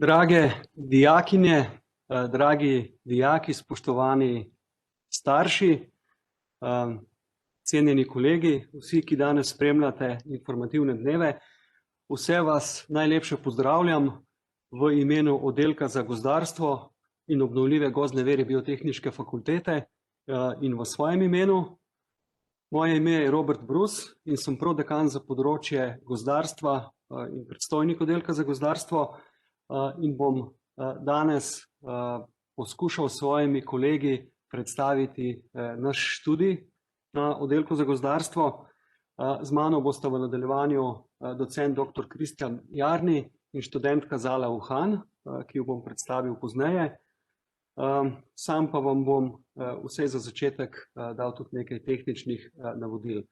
Drage dijakinje, dragi dijaki, spoštovani starši, cenjeni kolegi, vsi, ki danes spremljate informativne dneve, vse vas najlepše pozdravljam v imenu oddelka za gozdarstvo in obnovljive gozdne vire Biotehniške fakultete in v svojem imenu. Moje ime je Robert Brus in sem prodekan za področje gozdarstva in predstojnik oddelka za gozdarstvo. In bom danes poskušal s svojimi kolegi predstaviti naš študij na oddelku za gozdarstvo. Z mano bosta v nadaljevanju docent dr. Kristjan Jarni in študentka Zala Uhan, ki jo bom predstavil pozneje. Sam pa vam bom vsaj za začetek dal tudi nekaj tehničnih navodil.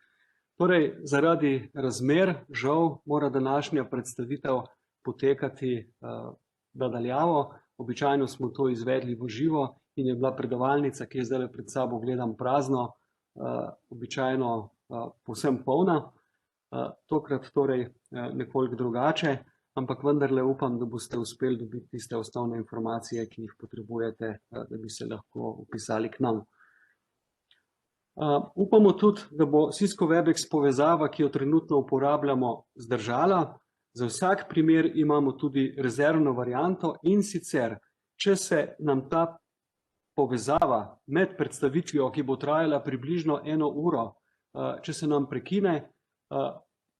Torej, zaradi razmer, žal, mora današnja predstavitev potekati nadaljavo. Običajno smo to izvedli v živo in je bila predavalnica, ki je zdaj pred sabo gledam prazno, običajno povsem polna. Tokrat torej nekoliko drugače, ampak vendarle upam, da boste uspeli dobiti tiste osnovne informacije, ki jih potrebujete, da bi se lahko vpisali k nam. Upamo tudi, da bo Cisco Webex povezava, ki jo trenutno uporabljamo, zdržala. Za vsak primer imamo tudi rezervno varianto in sicer, če se nam ta povezava med predstavitvijo, ki bo trajala približno 1 uro, če se nam prekine,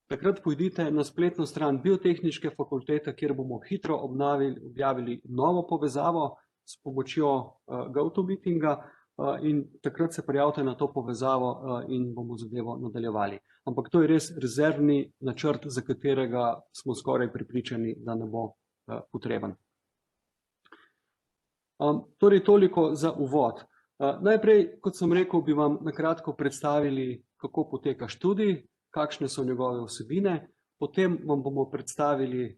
takrat pojdite na spletno stran Biotehniške fakultete, kjer bomo hitro objavili novo povezavo s pomočjo GoToMeetinga in takrat se prijavite na to povezavo in bomo zadevo nadaljevali. Ampak to je res rezervni načrt, za katerega smo skoraj prepričani, da ne bo potreben. Torej toliko za uvod. Najprej, kot sem rekel, bi vam na kratko predstavili, kako poteka študij, kakšne so njegove vsebine, potem vam bomo predstavili,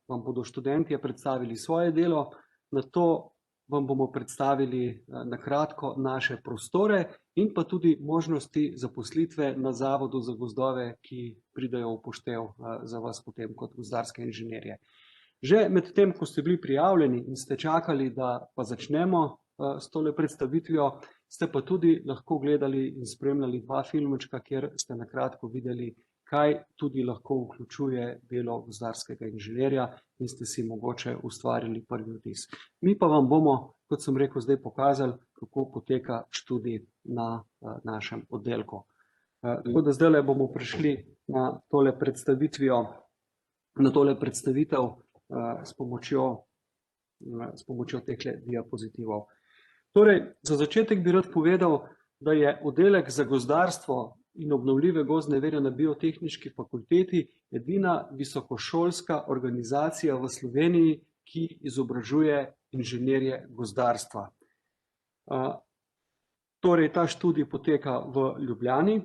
vam bodo študentje predstavili svoje delo, nato vam bomo predstavili na kratko naše prostore in pa tudi možnosti zaposlitve na Zavodu za gozdove, ki pridejo v upoštev za vas potem kot gozdarske inženirje. Že med tem, ko ste bili prijavljeni in ste čakali, da pa začnemo s tole predstavitvijo, ste pa tudi lahko gledali in spremljali 2 filmčka, kjer ste na kratko videli, kaj tudi lahko vključuje delo gozdarskega inženirja in ste si mogoče ustvarili prvi vtis. Mi pa vam bomo, kot sem rekel, zdaj pokazali, kako poteka študij na našem oddelku. Tako da zdaj bomo prišli na tole predstavitev s pomočjo tehle diapozitivov. Torej, za začetek bi rad povedal, da je oddelek za gozdarstvo in obnovljive gozdne vire na Biotehniški fakulteti edina visokošolska organizacija v Sloveniji, ki izobražuje inženirje gozdarstva. Torej, ta študij poteka v Ljubljani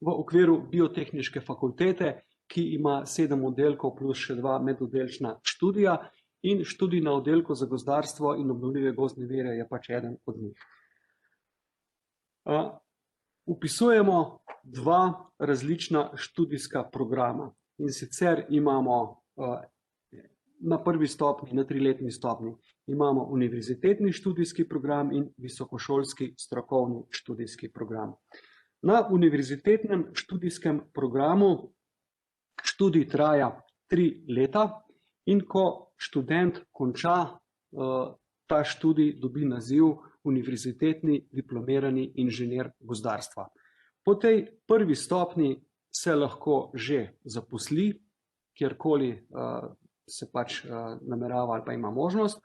v okviru Biotehniške fakultete, ki ima 7 oddelkov plus še 2 medoddelčna študija in študij na oddelku za gozdarstvo in obnovljive gozdne vire je pač eden od njih. Vpisujemo 2 različna študijska programa in sicer imamo na prvi stopnji, na 3-letni stopnji, imamo univerzitetni študijski program in visokošolski strokovni študijski program. Na univerzitetnem študijskem programu študij traja 3 leta in ko študent konča ta študij, dobi naziv univerzitetni diplomirani inženir gozdarstva. Po tej prvi stopnji se lahko že zaposli, kjerkoli se pač namerava ali pa ima možnost,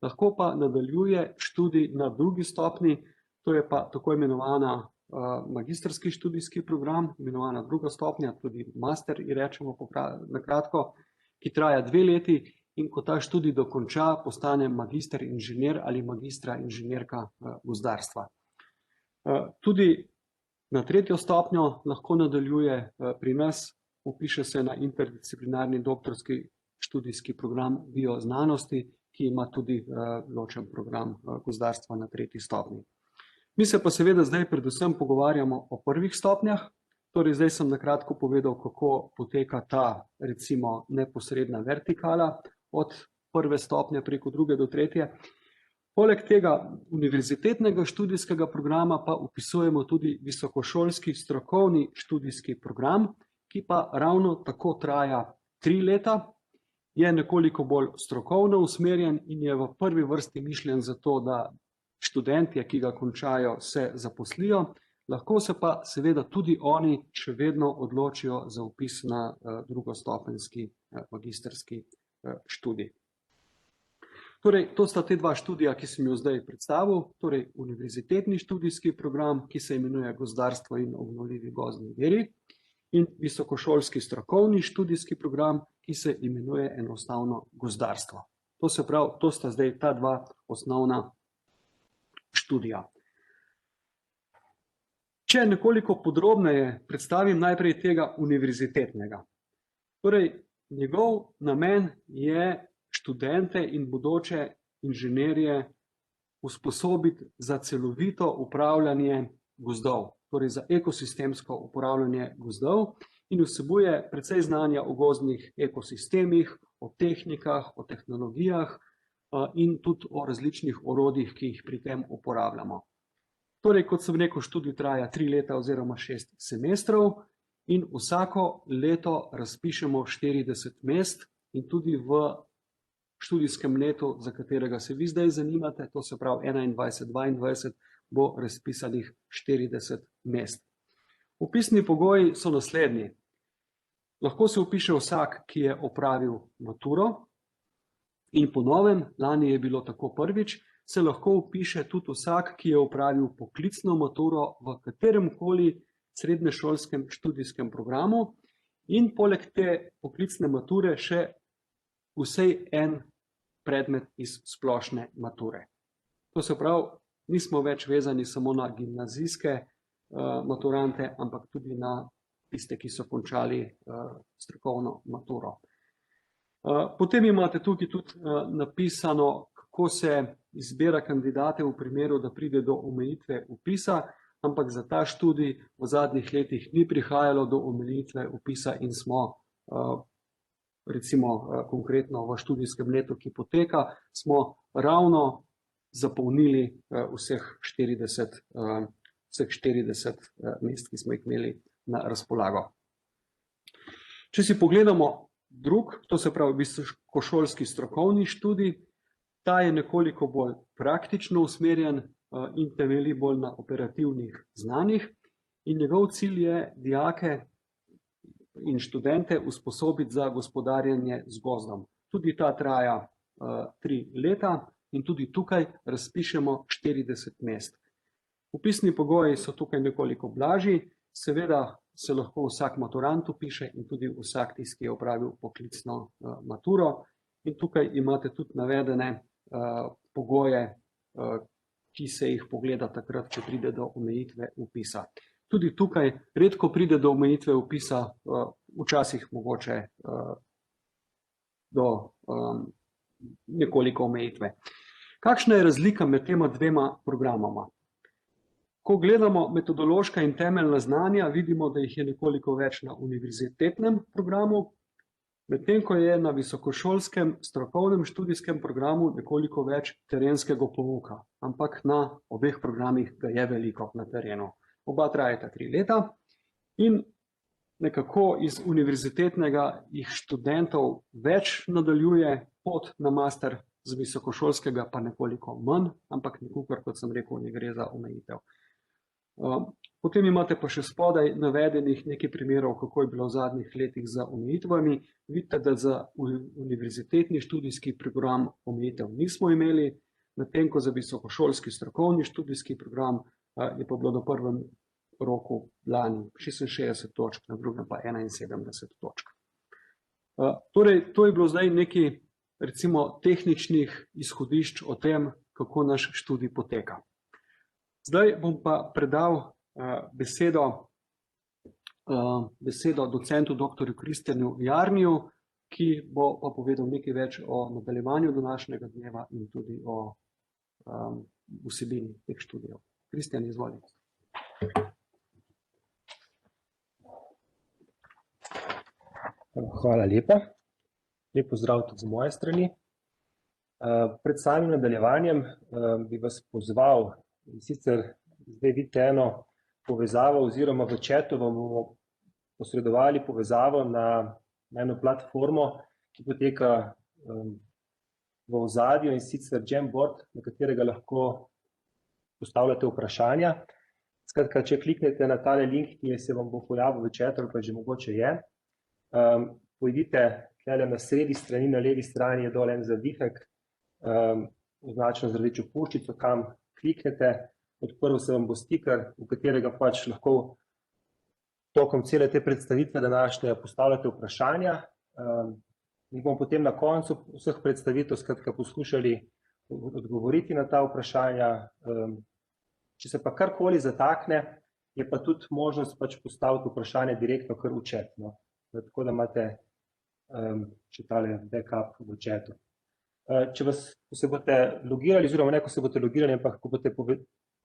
lahko pa nadaljuje študij na drugi stopnji, to je pa tako imenovana magistrski študijski program, imenovana druga stopnja, tudi master, rečemo na kratko, ki traja 2 leti in ko ta študij dokonča, postane magister inženir ali magistra inženirka gozdarstva. Tudi na 3. stopnjo lahko nadaljuje pri nas, vpiše se na interdisciplinarni doktorski študijski program bioznanosti, ki ima tudi ločen program gozdarstva na 3. stopnji. Mi se pa seveda zdaj predvsem pogovarjamo o prvih stopnjah, Torej, zdaj sem na kratko povedal, kako poteka ta, recimo, neposredna vertikala od prve stopnje preko druge do tretje. Poleg tega univerzitetnega študijskega programa pa vpisujemo tudi visokošolski strokovni študijski program, ki pa ravno tako traja 3 leta, je nekoliko bolj strokovno usmerjen in je v prvi vrsti mišljen za to, da študentje, ki ga končajo, se zaposlijo, lahko se pa seveda tudi oni še vedno odločijo za vpis na drugostopenjski magistrski študij. Torej, to sta te dva študija, ki sem jo zdaj predstavil, torej univerzitetni študijski program, ki se imenuje Gozdarstvo in obnovljivi gozdni viri, in visokošolski strokovni študijski program, ki se imenuje enostavno Gozdarstvo. To se pravi, to sta zdaj ta dva osnovna študija. Če nekoliko podrobneje predstavim najprej tega univerzitetnega. Torej, njegov namen je študente in bodoče inženirje usposobiti za celovito upravljanje gozdov, torej za ekosistemsko upravljanje gozdov, in vsebuje precej znanja o gozdnih ekosistemih, o tehnikah, o tehnologijah in tudi o različnih orodjih, ki jih pri tem uporabljamo. Torej, kot sem rekel, študij traja 3 leta oziroma 6 semestrov in vsako leto razpišemo 40 mest in tudi v študijskem letu, za katerega se vi zdaj zanimate, to se pravi 21-22, bo razpisanih 40 mest. Vpisni pogoji so naslednji. Lahko se vpiše vsak, ki je opravil maturo, in po novem, lani je bilo tako prvič, se lahko vpiše tudi vsak, ki je opravil poklicno maturo v kateremkoli srednješolskem študijskem programu in poleg te poklicne mature še vsej en predmet iz splošne mature. To se pravi, nismo več vezani samo na gimnazijske maturante, ampak tudi na tiste, ki so končali strokovno maturo. Potem imate tukaj tudi napisano, kako se izbira kandidate v primeru, da pride do omejitve vpisa, ampak za ta študij v zadnjih letih ni prihajalo do omejitve vpisa in smo recimo konkretno v študijskem letu, ki poteka, smo ravno zapolnili vseh 40 mest, ki smo jih imeli na razpolago. Če si pogledamo drug, to se pravi visokošolski strokovni študij, ta je nekoliko bolj praktično usmerjen in temelji bolj na operativnih znanjih in njegov cilj je dijake in študente usposobiti za gospodarjenje z gozdom. Tudi ta traja 3 leta in tudi tukaj razpišemo 40 mest. Vpisni pogoji so tukaj nekoliko blažji, seveda se lahko vsak maturant vpiše in tudi vsak tisti, ki je opravil poklicno maturo. In tukaj imate tudi navedene pogoje, ki se jih pogleda takrat, če pride do omejitve vpisa. Tudi tukaj redko pride do omejitve vpisa, včasih mogoče do nekoliko omejitve. Kakšna je razlika med tema dvema programoma? Ko gledamo metodološka in temeljna znanja, vidimo, da jih je nekoliko več na univerzitetnem programu, medtem ko je na visokošolskem strokovnem študijskem programu nekoliko več terenskega pouka, ampak na obeh programih ga je veliko na terenu. Oba trajata 3 leta in nekako iz univerzitetnega jih študentov več nadaljuje pot na master, z visokošolskega pa nekoliko manj, ampak nikakor, kot sem rekel, ne gre za omejitev. Potem imate pa še spodaj navedenih nekaj primerov, kako je bilo v zadnjih letih za omejitvami. Vidite, da za univerzitetni študijski program omejitev nismo imeli, medtem ko za visokošolski strokovni študijski program je pa bilo na prvem roku lani 66 točk, na drugem pa 71 točk. Torej, to je bilo zdaj nekaj, recimo, tehničnih izhodišč o tem, kako naš študij poteka. Zdaj bom pa predal besedo docentu dr. Kristjanu Jarniju, ki bo pa povedal nekaj več o nadaljevanju današnjega dneva in tudi o vsebini teh študijev. Kristjan, izvoli. Hvala lepa. Lep pozdrav tudi z moje strani. Pred samim nadaljevanjem bi vas pozval, in sicer zdaj vidite eno povezavo oziroma v chatu vam bomo posredovali povezavo na eno platformo, ki poteka v ozadju, in sicer Jamboard, na katerega lahko postavljate vprašanja. Skratka, če kliknete na tale link, ki se vam bo pojavil v chatu, ali pa že mogoče je, pojdite tukaj na sredi strani, na levi strani je dol en zavihek, označen z rdečo puščico, kam kliknete, odprl se vam bo stiker, v katerega pač lahko tokom cele te predstavitve današnje postavljate vprašanja. In bomo potem na koncu vseh predstavitev skratka poskušali odgovoriti na ta vprašanja. Če se pa karkoli zatakne, je pa tudi možnost pač postaviti vprašanje direktno kar v chat, no. Tako da imate še tale backup v chatu. Če vas, ko se boste logirali, oziroma ne, ko se boste logirali, ampak ko boste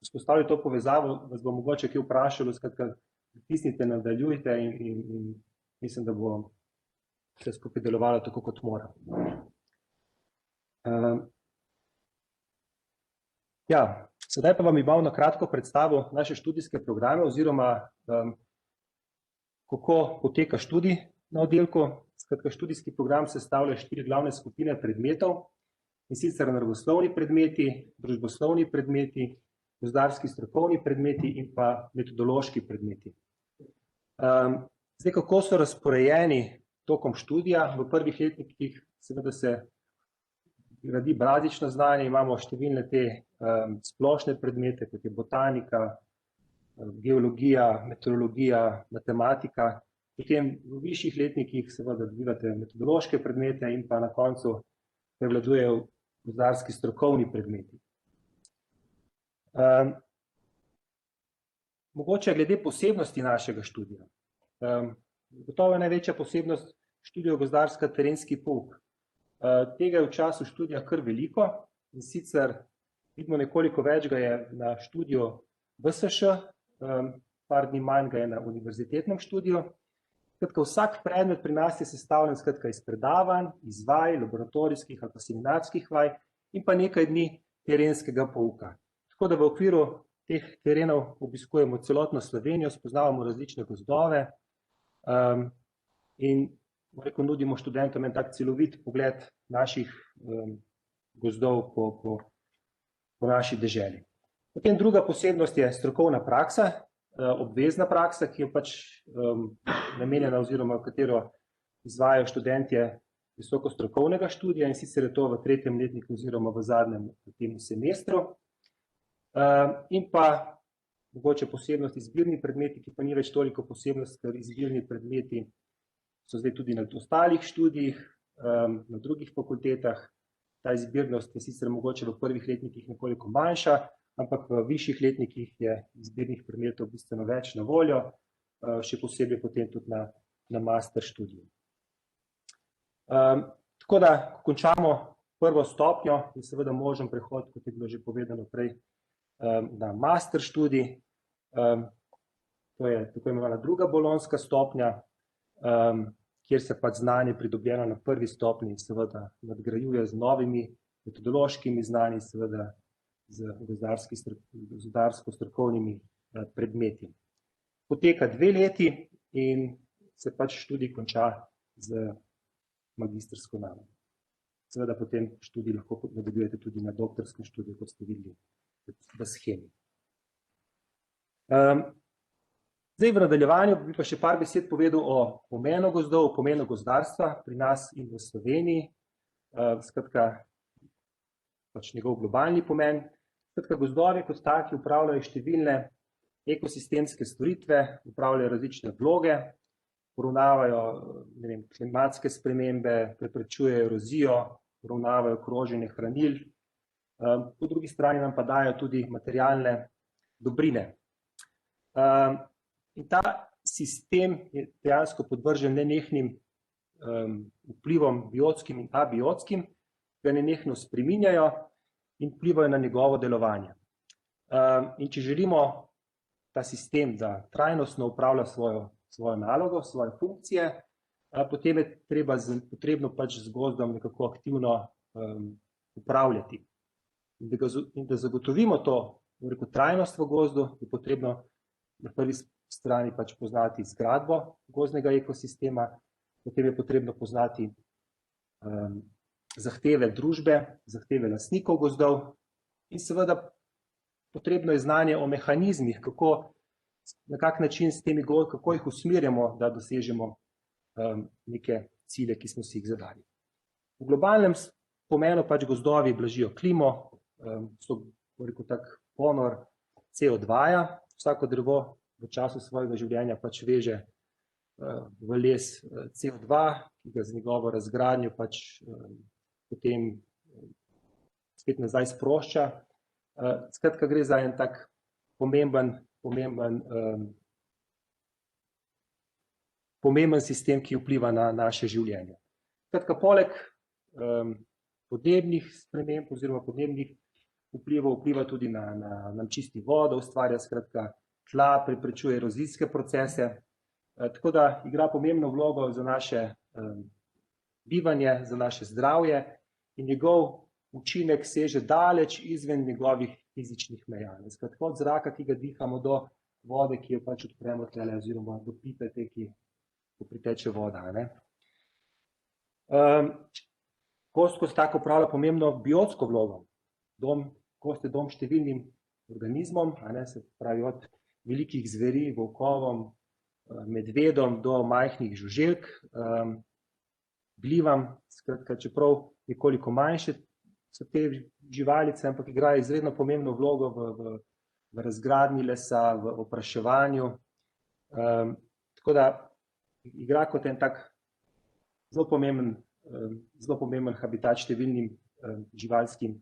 vzpostavili to povezavo, vas bo mogoče kaj vprašalo, skratka, pritisnite, nadaljujte in mislim, da bo vse skupaj delovalo tako, kot mora. Ja, sedaj pa vam bi malo na kratko predstavil naše študijske programe oziroma kako poteka študij na oddelku. Skratka, študijski program sestavlja 4 glavne skupine predmetov, in sicer naravoslovni predmeti, družboslovni predmeti, gozdarski strokovni predmeti in pa metodološki predmeti. Zdaj, kako so razporejeni tokom študija? V prvih letnikih seveda se gradi bazično znanje, imamo številne te splošne predmete, kot je botanika, geologija, meteorologija, matematika. Potem v višjih letnikih seveda dobivate metodološke predmete in pa na koncu prevladujejo gozdarski strokovni predmeti. Mogoče glede posebnosti našega študija. Gotovo je največja posebnost študija gozdarska terenski pouk. Tega je v času študija kar veliko, in sicer vidimo nekoliko več ga je na študiju VSŠ, par dni manj ga je na univerzitetnem študiju. Skratka, vsak predmet pri nas je sestavljen skratka iz predavanj, iz vaj, laboratorijskih ali pa seminarskih vaj in pa nekaj dni terenskega pouka. Tako da v okviru teh terenov obiskujemo celotno Slovenijo, spoznavamo različne gozdove in nudimo študentom en tak celovit pogled naših gozdov po naši deželi. Potem druga posebnost je strokovna praksa, obvezna praksa, ki je pač namenjena oziroma katero izvajajo študentje visokostrokovnega študija, in sicer je to v 3. letniku oziroma v zadnjem tem semestru. In pa mogoče posebnost izbirni predmeti, ki pa ni več toliko posebnost, ker izbirni predmeti so zdaj tudi na ostalih študijih, na drugih fakultetah. Ta izbirnost je sicer mogoče v prvih letnikih nekoliko manjša, ampak v višjih letnikih je izbirnih predmetov bistveno več na voljo, še posebej potem tudi na master študiju. Tako da, ko končamo prvo stopnjo, je seveda možen prehod, kot je bilo že povedano prej, na master študij. To je tako imenovana druga bolonjska stopnja, kjer se pač znanje pridobljeno na prvi stopnji seveda nadgrajuje z novimi metodološkimi znanji, seveda z gozdarsko-strokovnimi predmeti. Poteka 2 leti in se pač študij konča z magistrsko nalogo. Seveda potem študij lahko nadaljujete tudi na doktorskem študiju, kot ste videli v shemi. Zdaj v nadaljevanju bi pa še par besed povedal o pomenu gozdov, o pomenu gozdarstva pri nas in v Sloveniji. Skratka, pač njegov globalni pomen. Skratka, gozdovi kot taki upravljajo številne ekosistemske storitve, upravljajo različne vloge, poravnavajo klimatske spremembe, preprečujejo erozijo, poravnavajo kroženje hranil, po drugi strani nam pa dajo tudi materialne dobrine. In ta sistem je dejansko podvržen nenehnim vplivom biotskim in abiotskim, ga nenehno spreminjajo in vplivajo na njegovo delovanje. In če želimo ta sistem, da trajnostno upravlja svojo nalogo, svoje funkcije, potem je potrebno pač z gozdom nekako aktivno upravljati. In da zagotovimo to, trajnost v gozdu, je potrebno na prvi strani pač poznati zgradbo gozdnega ekosistema, potem je potrebno poznati zahteve družbe, zahteve lastnikov gozdov in seveda potrebno je znanje o mehanizmih, na kak način s temi gozdi, kako jih usmerjamo, da dosežemo neke cilje, ki smo si jih zadali. V globalnem pomenu pač gozdovi blažijo klimo, so tak ponor CO2-ja, vsako drevo v času svojega življenja pač veže v les CO2, ki ga z njegovo razgradnjo pač potem spet nazaj sprošča. Skratka, gre za en tak pomemben sistem, ki vpliva na naše življenje. Skratka, poleg podnebnih sprememb oziroma podnebnih vplivov vpliva tudi na čisti vodo, ustvarja skratka tla, preprečuje erozijske procese, tako da igra pomembno vlogo za naše bivanje, za naše zdravje in njegov učinek seže daleč izven njegovih fizičnih meja. Skratka, od zraka, ki ga dihamo, do vode, ki jo pač odpremo tlele, oziroma do pipe, ki priteče voda. Gost kot tako opravlja pomembno biotsko vlogo. Gost je dom številnim organizmom, se pravi od velikih zveri, volkovom, medvedom do majhnih žuželk, glivam, skratka, čeprav nekoliko manjše so te živalice, ampak igrajo izredno pomembno vlogo v razgradnji lesa, v opraševanju. Tako da igra kot en tak zelo pomemben habitat številnim živalskim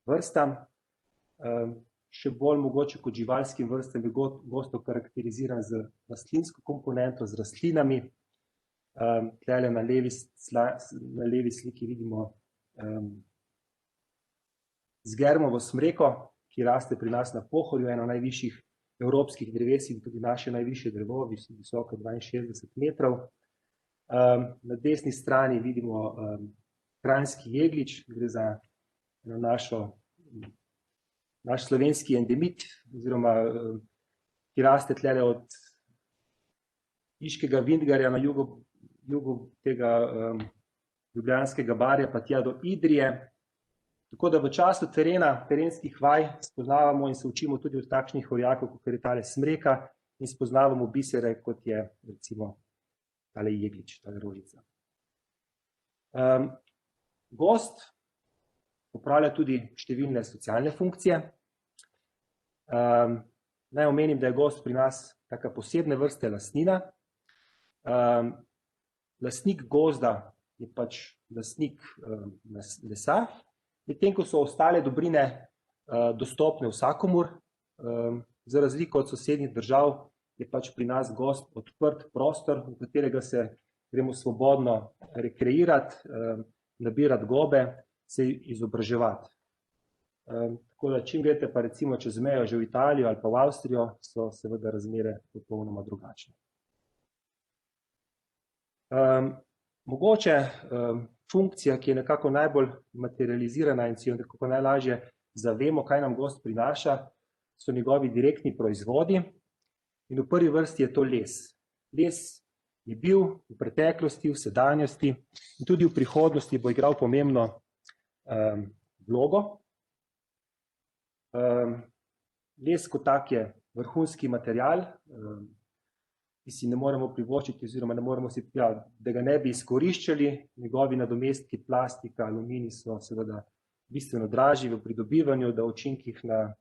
vrstam. Še bolj mogoče kot živalskim vrstam je gosto karakteriziran z rastlinsko komponento, z rastlinami. Tule na levi sliki vidimo zgermovo smreko, ki raste pri nas na Pohorju, eno najvišjih evropskih dreves in tudi naše najvišje drevo, visoko 62 metrov. Na desni strani vidimo kranjski jeglič, gre za naš slovenski endemit, oziroma ki raste tlele od Iškega Vintgarja na jugu tega Ljubljanskega barja pa tja do Idrije. Tako da v času terenskih vaj spoznavamo in se učimo tudi od takšnih orjakov, kot je tale smreka, in spoznavamo bisere, kot je recimo tale jeglič, tale rožica. Gozd opravlja tudi številne socialne funkcije. Naj omenim, da je gozd pri nas taka posebne vrste lastnina. Lastnik gozda je pač lastnik lesa, medtem ko so ostale dobrine dostopne vsakomur. Za razliko od sosednjih držav je pač pri nas gozd odprt prostor, v katerega se gremo svobodno rekreirati, nabirati gobe, se izobraževati. Tako da čim greste pa recimo čez mejo že v Italijo ali pa v Avstrijo, so seveda razmere popolnoma drugačne. Mogoče funkcija, ki je nekako najbolj materializirana in si jo nekako najlažje zavemo, kaj nam gozd prinaša, so njegovi direktni proizvodi in v prvi vrsti je to les. Les je bil v preteklosti, v sedanjosti in tudi v prihodnosti bo igral pomembno vlogo. Les kot tak je vrhunski material, ki si ne moremo privoščiti oziroma ne moremo si, da ga ne bi izkoriščali. Njegovi nadomestki, plastika, aluminij so seveda bistveno dražji v pridobivanju, da o učinkih na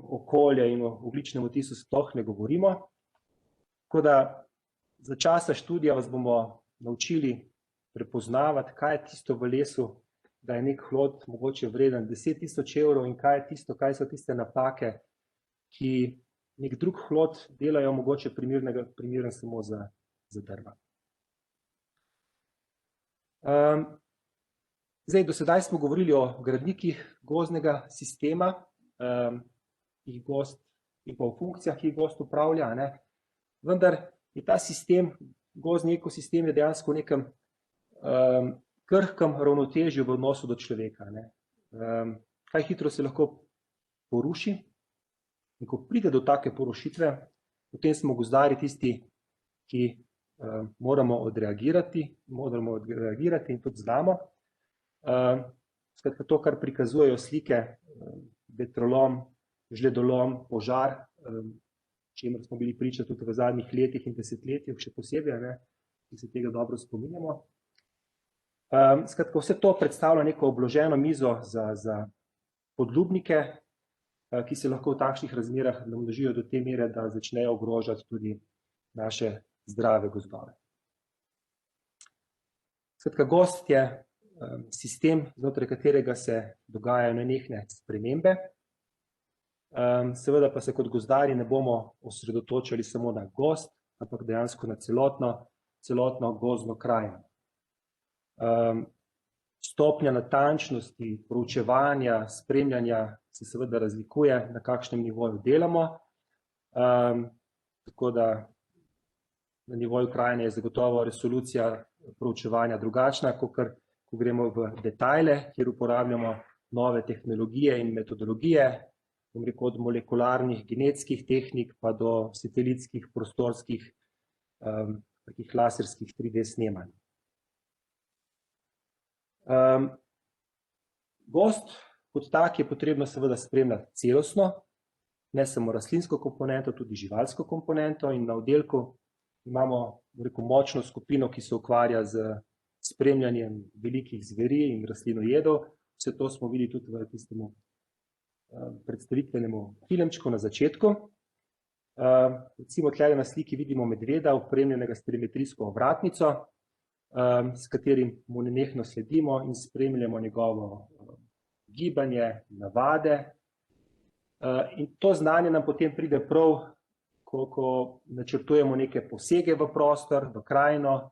okolje in o ogljičnem odtisu sploh ne govorimo. Tako da za časa študija vas bomo naučili prepoznavati, kaj je tisto v lesu, da je nek hlod mogoče vreden 10 000 evrov in kaj je tisto, kaj so tiste napake, ki nek drug hlod delajo mogoče primeren samo za drva. Zdaj, do sedaj smo govorili o gradnikih gozdnega sistema in pa o funkcijah, ki jih gozd upravlja, vendar je ta sistem gozdni ekosistem je dejansko v nekem krhkem ravnotežju v odnosu do človeka. Kaj hitro se lahko poruši, in ko pride do take porušitve, potem smo gozdarji tisti, ki moramo odreagirati in tudi znamo. Skratka, to, kar prikazujejo slike, vetrolom, žledolom, požar, čemer smo bili priča tudi v zadnjih letih in desetletjih, še posebej, ki se tega dobro spominjamo. Skratka, vse to predstavlja neko obloženo mizo za podlubnike, ki se lahko v takšnih razmerah namnožijo do te mere, da začnejo ogrožati tudi naše zdrave gozdove. Skratka, gozd je sistem, znotraj katerega se dogajajo nenehne spremembe. Seveda pa se kot gozdarji ne bomo osredotočali samo na gozd, ampak dejansko na celotno gozdno krajino. Stopnja natančnosti, proučevanja, spremljanja se seveda razlikuje, na kakšnem nivoju delamo, tako da na nivoju krajine je zagotovo resolucija proučevanja drugačna, ko gremo v detajle, kjer uporabljamo nove tehnologije in metodologije, od molekularnih genetskih tehnik pa do satelitskih, prostorskih, takih laserskih 3D snemanj. Gozd kot tak je potrebno seveda spremljati celostno, ne samo rastlinsko komponento, tudi živalsko komponento, in na oddelku imamo močno skupino, ki se ukvarja z spremljanjem velikih zveri in rastlinojedov. Vse to smo videli tudi v tistemu predstavitvenemu filmčku na začetku. Recimo tukaj na sliki vidimo medveda, opremljenega s telemetrijsko ovratnico, s katerim mu nenehno sledimo in spremljamo njegovo gibanje, navade. In to znanje nam potem pride prav, ko načrtujemo neke posege v prostor, v krajino,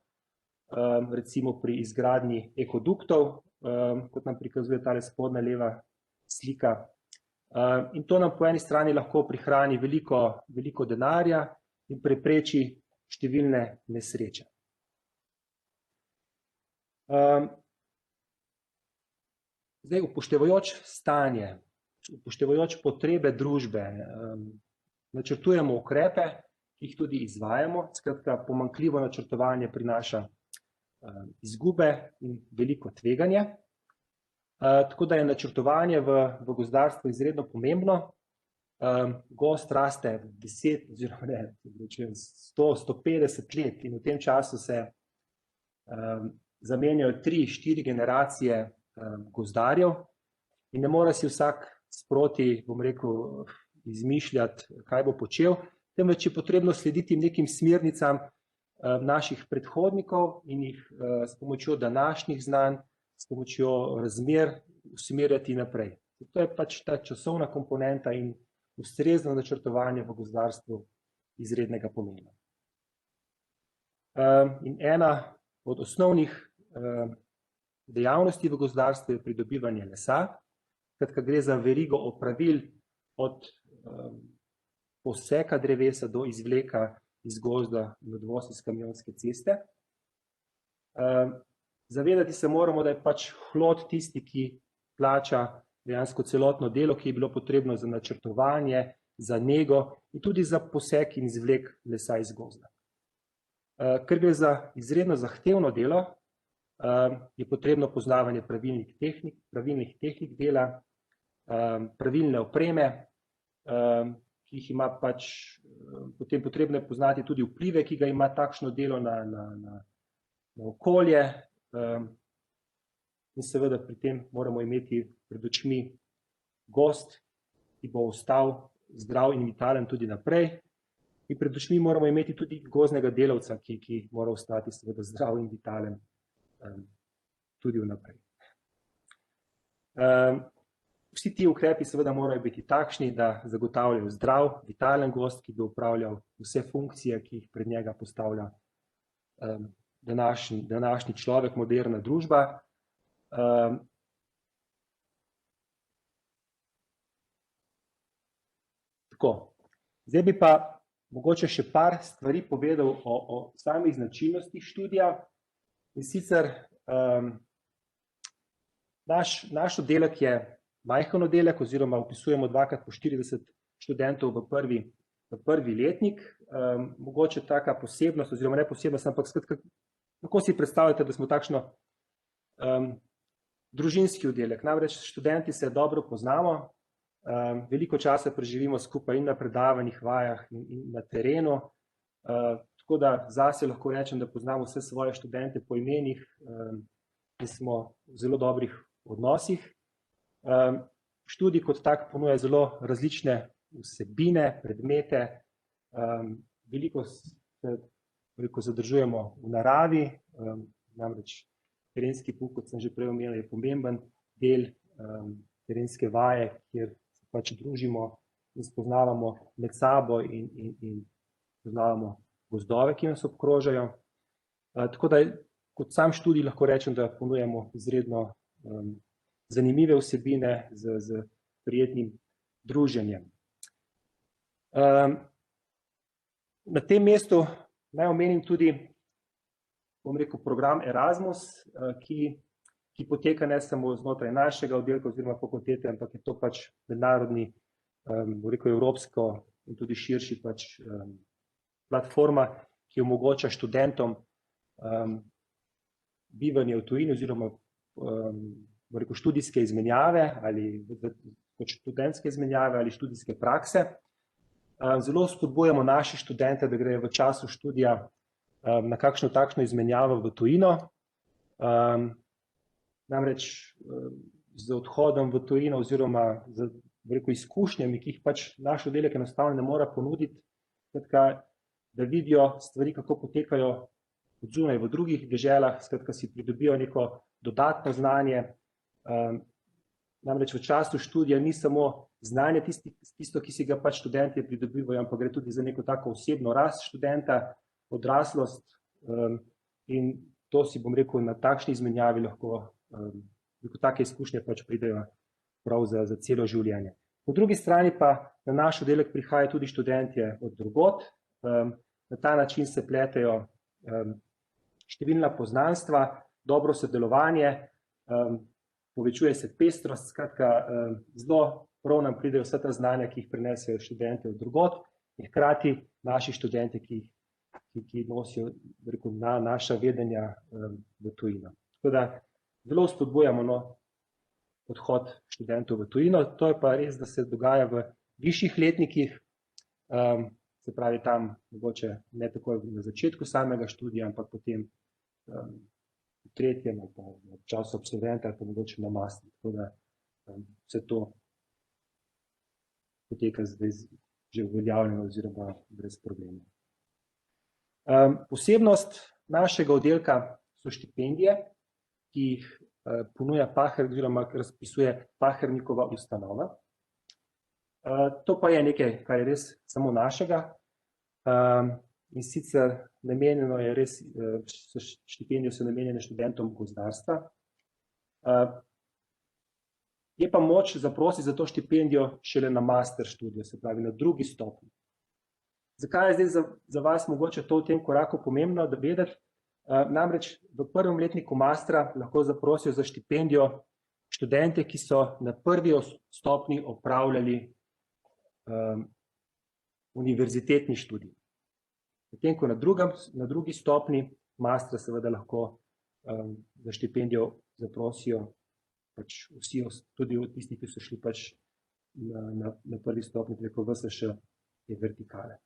recimo pri izgradnji ekoduktov, kot nam prikazuje tale spodnja leva slika. In to nam po eni strani lahko prihrani veliko denarja in prepreči številne nesreče. Zdaj, upoštevajoč stanje, upoštevajoč potrebe družbe, načrtujemo ukrepe, ki jih tudi izvajamo. Skratka, pomanjkljivo načrtovanje prinaša izgube in veliko tveganje. Tako da je načrtovanje v gozdarstvu izredno pomembno. Gozd raste 10 oziroma ne, 100-150 let in v tem času se zamenjajo 3-4 generacije gozdarjev in ne more si vsak sproti, bom rekel, izmišljati, kaj bo počel, temveč je potrebno slediti nekim smernicam naših predhodnikov in jih s pomočjo današnjih znanj, s pomočjo razmer usmerjati naprej. To je pač ta časovna komponenta in ustrezno načrtovanje v gozdarstvu izrednega pomena. In ena od osnovnih dejavnosti v gozdarstvu je pridobivanje lesa. Skratka, gre za verigo opravil od poseka drevesa do izvleka iz gozda in odvoz iz kamionske ceste. Zavedati se moramo, da je pač hlod tisti, ki plača dejansko celotno delo, ki je bilo potrebno za načrtovanje, za nego in tudi za posek in izvlek lesa iz gozda. Ker gre za izredno zahtevno delo, je potrebno poznavanje pravilnih tehnik dela, pravilne opreme, ki jih ima pač potem potrebno poznati tudi vplive, ki ga ima takšno delo na okolje. In seveda pri tem moramo imeti pred očmi gozd, ki bo ostal zdrav in vitalen tudi naprej. In pred očmi moramo imeti tudi gozdnega delavca, ki mora ostati seveda zdrav in vitalen tudi vnaprej. Vsi ti ukrepi seveda morajo biti takšni, da zagotavljajo zdrav, vitalen gozd, ki bo opravljal vse funkcije, ki jih pred njega postavlja današnji človek, moderna družba. Tako, zdaj bi pa mogoče še par stvari povedal o samih značilnostih študija. In sicer naš oddelek je majhen oddelek, oziroma vpisujemo 2x po 40 študentov v prvi letnik. Mogoče taka posebnost, oziroma ne posebnost, ampak skratka, lahko si predstavljate, da smo takšno družinski oddelek. Namreč študenti se dobro poznamo, veliko časa preživimo skupaj in na predavanjih, vajah in na terenu. Tako da zase lahko rečem, da poznamo vse svoje študente po imenih in smo v zelo dobrih odnosih. Študij kot tak ponuja zelo različne vsebine, predmete, veliko se zadržujemo v naravi, namreč terenski pouk, kot sem že prej omenil, je pomemben del terenske vaje, kjer se pač družimo in spoznavamo med sabo in spoznavamo gozdove, ki nas obkrožajo. Tako da kot sam študij lahko rečem, da ponujamo izredno zanimive vsebine z prijetnim druženjem. Na tem mestu naj omenim tudi, bom rekel, program Erasmus, ki poteka ne samo znotraj našega oddelka oziroma fakultete, ampak je to pač mednarodni, bom rekel, evropsko in tudi širši pač platforma, ki omogoča študentom bivanje v tujini oziroma bom rekel, študijske izmenjave ali kot študentske izmenjave ali študijske prakse. Zelo spodbujamo naše študente, da grejo v času študija na kakšno takšno izmenjavo v tujino. Namreč z odhodom v tujino oziroma z izkušnjami, ki jih pač naš oddelek enostavno ne more ponuditi, da vidijo stvari, kako potekajo od zunaj v drugih deželah, si pridobijo neko dodatno znanje. Namreč v času študija ni samo znanje tisto, ki si ga pač študenti pridobivajo, ampak gre tudi za neko tako osebno rast študenta, odraslost, in to si, bom rekel, na takšni izmenjavi lahko take izkušnje pač pridejo prav za celo življenje. Po drugi strani pa na naš oddelek prihajajo tudi študentje od drugod. Na ta način se pletejo številna poznanstva, dobro sodelovanje, povečuje se pestrost, skratka, zelo prav nam pridejo vsa ta znanja, ki jih prinesejo študente od drugod, in hkrati naši študente, ki nosijo, rekel, naša vedenja v tujino. Tako da zelo spodbujamo odhod študentov v tujino. To je pa res, da se dogaja v višjih letnikih, se pravi tam mogoče ne takoj na začetku samega študija, ampak potem v tretjem ali pa v času absolventa ali pa mogoče na master. Tako da vse to poteka zdaj že uveljavljeno oziroma brez problemov. Posebnost našega oddelka so štipendije, ki jih ponuja Paher oziroma razpisuje Pahernikova ustanova. To pa je nekaj, kar je res samo našega. In sicer namenjeno je res, štipendije so namenjene študentom gozdarstva. Je pa moč zaprositi za to štipendijo šele na master študiju, se pravi na drugi stopnji. Zakaj je zdaj za vas mogoče to v tem koraku pomembno, da vedeti? Namreč v prvem letniku mastra lahko zaprosijo za štipendijo študente, ki so na prvi stopnji opravljali univerzitetni študij. Medtem ko na drugi stopnji mastra seveda lahko za štipendijo zaprosijo pač vsi, tudi od tistih, ki so šli pač na prvi stopnji preko VSŠ te vertikale.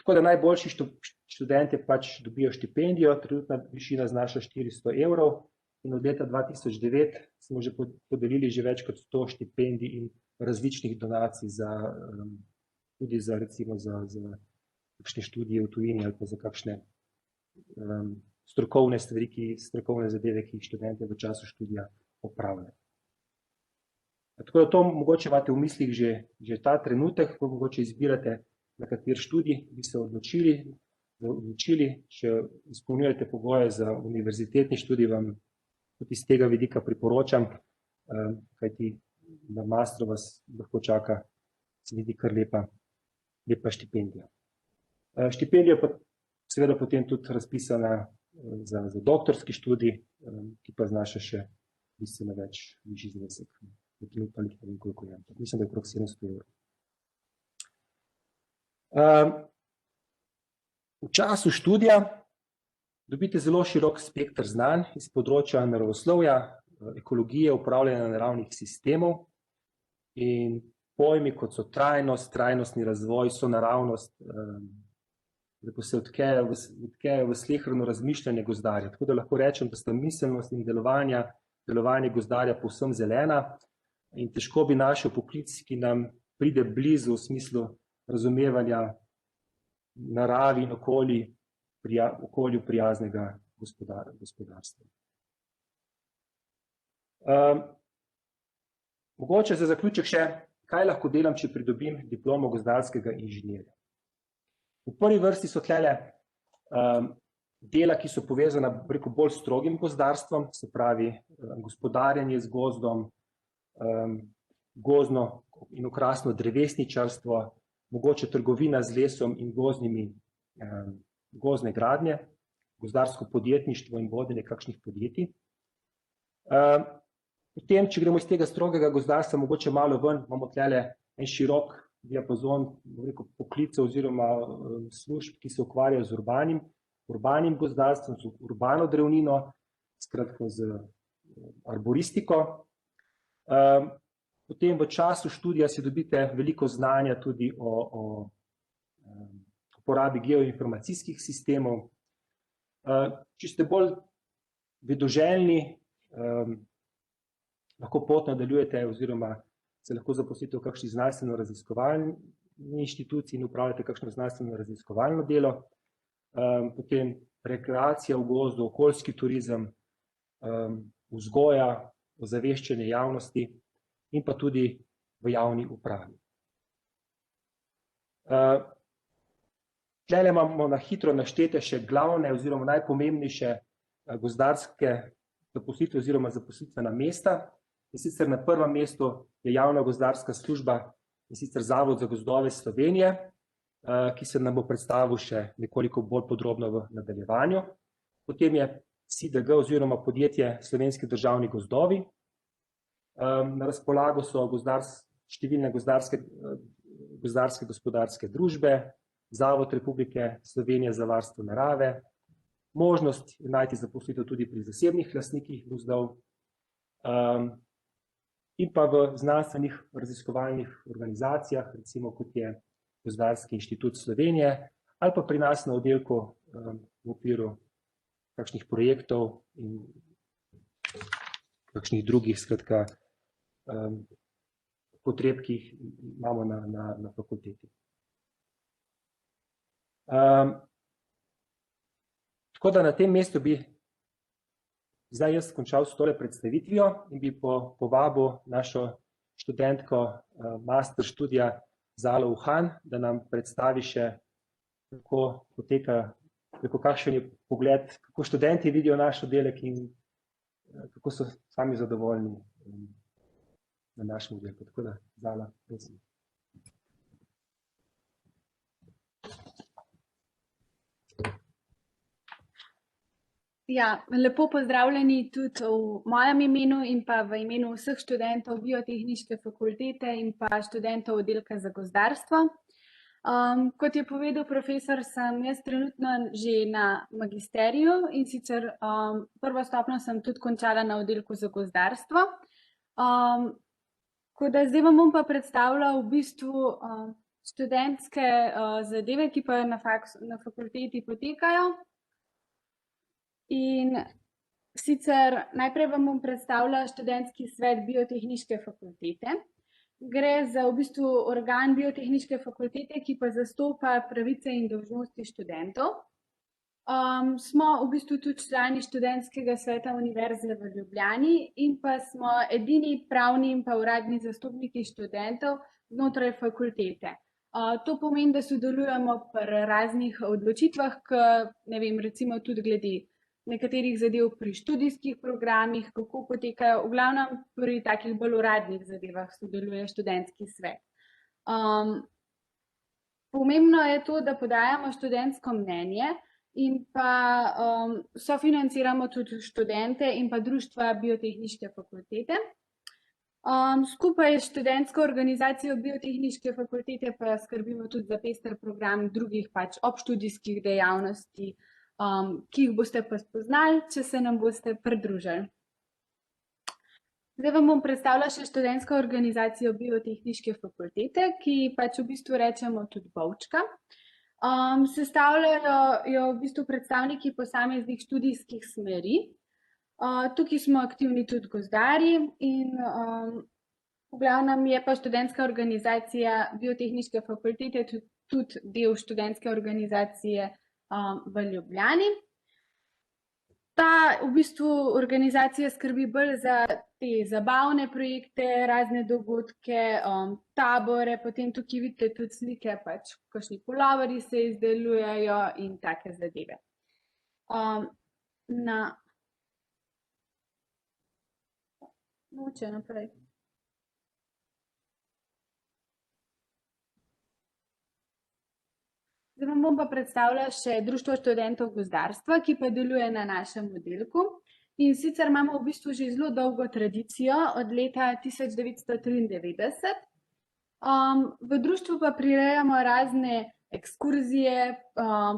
Tako da najboljši študenti pač dobijo štipendijo, trenutna višina znaša 400 evrov in od leta 2009 smo že podelili že več kot 100 štipendij in različnih donacij tudi za recimo za kakšne študije v tujini ali pa za kakšne strokovne stvari, strokovne zadeve, ki jih študente v času študija opravljajo. Tako da to mogoče imate v mislih že ta trenutek, ko mogoče izbirate, na kateri študij bi se odločili, če izpolnjujete pogoje za univerzitetni študij, vam tudi iz tega vidika priporočam, kajti na mastru vas lahko čaka, se vidi, kar lepa je pa štipendija. Štipendija pa seveda potem tudi razpisana za doktorski študij, ki pa znaša še bistveno več višji znesek. Trenutno ne vem, koliko je, mislim, da je okrog 700 evrov. V času študija dobite zelo širok spekter znanj iz področja naravoslovja, ekologije, upravljanja naravnih sistemov in pojmi, kot so trajnost, trajnostni razvoj, sonaravnost, da se odkejo v sleherno razmišljanje gozdarja. Tako da lahko rečem, da sta miselnost in delovanje gozdarja povsem zelena in težko bi našel poklic, ki nam pride blizu v smislu razumevanja naravi in okolju prijaznega gospodarstva. Mogoče za zaključek še, kaj lahko delam, če pridobim diplomo gozdarskega inženirja. V prvi vrsti so tlele dela, ki so povezana bolj s strogim gozdarstvom, se pravi gospodarjenje z gozdom, gozdno in okrasno drevesničarstvo, mogoče trgovina z lesom in gozdne gradnje, gozdarsko podjetništvo in vodenje kakšnih podjetij. Potem, če gremo iz tega strogega gozdarstva, mogoče malo ven, imamo tlele en širok diapazon poklicev oziroma služb, ki se ukvarjajo z urbanim gozdarstvom, z urbano drevnino, skratka z arboristiko. Potem v času študija si dobite veliko znanja tudi o uporabi geoinformacijskih sistemov. Če ste bolj vedoželjni, lahko pot nadaljujete oziroma se lahko zaposlite v kakšni znanstveno-raziskovalni inštituciji in upravljate kakšno znanstveno-raziskovalno delo. Potem rekreacija v gozdu, okoljski turizem, vzgoja, ozaveščanje javnosti in pa tudi v javni upravi. Tlele imamo na hitro naštete še glavne oziroma najpomembnejše gozdarske zaposlitve oziroma zaposlitvena mesta. In sicer na prvem mestu je javna gozdarska služba, in sicer Zavod za gozdove Slovenije, ki se nam bo predstavil še nekoliko bolj podrobno v nadaljevanju. Potem je SiDG oziroma podjetje Slovenski državni gozdovi. Na razpolago so številne gozdarske gospodarske družbe, Zavod Republike Slovenije za varstvo narave, možnost najti zaposlitev tudi pri zasebnih lastnikih gozdov in pa v znanstvenih raziskovalnih organizacijah, recimo kot je Gozdarski inštitut Slovenije ali pa pri nas na oddelku v okviru kakšnih projektov in kakšnih drugih skratka potreb, ki jih imamo na fakulteti. Tako da na tem mestu bi zdaj jaz končal s tole predstavitvijo in bi povabil našo študentko master študija Zalo Uhan, da nam predstavi še, kako poteka, kakšen je pogled, kako študenti vidijo naš oddelek in kako so sami zadovoljni na našem oddelku. Tako da, Zala, prosim. Ja, lepo pozdravljeni tudi v mojem imenu in pa v imenu vseh študentov Biotehniške fakultete in pa študentov oddelka za gozdarstvo. Kot je povedal profesor, sem jaz trenutno že na magisteriju in sicer prvo stopnjo sem tudi končala na oddelku za gozdarstvo. Tako da zdaj vam bom pa predstavila v bistvu študentske zadeve, ki pa na fakulteti potekajo. In sicer najprej vam bom predstavila študentski svet Biotehniške fakultete. Gre za v bistvu organ Biotehniške fakultete, ki pa zastopa pravice in dolžnosti študentov. Smo v bistvu tudi člani študentskega sveta Univerze v Ljubljani in pa smo edini pravni in pa uradni zastopniki študentov znotraj fakultete. To pomeni, da sodelujemo pri raznih odločitvah, ne vem, recimo tudi glede nekaterih zadev pri študijskih programih, kako potekajo, v glavnem pri takih bolj uradnih zadevah sodeluje študentski svet. Pomembno je to, da podajamo študentsko mnenje in pa sofinanciramo tudi študente in pa društva biotehniške fakultete. Skupaj s študentsko organizacijo biotehniške fakultete pa skrbimo tudi za pester program drugih pač obštudijskih dejavnosti, ki jih boste pa spoznali, če se nam boste pridružili. Zdaj vam bom predstavila še študentsko organizacijo biotehniške fakultete, ki pač v bistvu rečemo tudi Bovčka. Sestavljajo jo v bistvu predstavniki posameznih študijskih smeri. Tukaj smo aktivni tudi gozdarji in v glavnem je pa študentska organizacija biotehniške fakultete tudi del študentske organizacije v Ljubljani. Ta v bistvu organizacija skrbi bolj za te zabavne projekte, razne dogodke, tabore, potem tukaj vidite tudi slike, pač kakšni puloverji se izdelujejo in take zadeve. Mogoče naprej. Zdaj vam bom pa predstavila še Društvo študentov gozdarstva, ki pa deluje na našem oddelku. In sicer imamo v bistvu že zelo dolgo tradicijo, od leta 1993. V društvu pa prirejamo razne ekskurzije,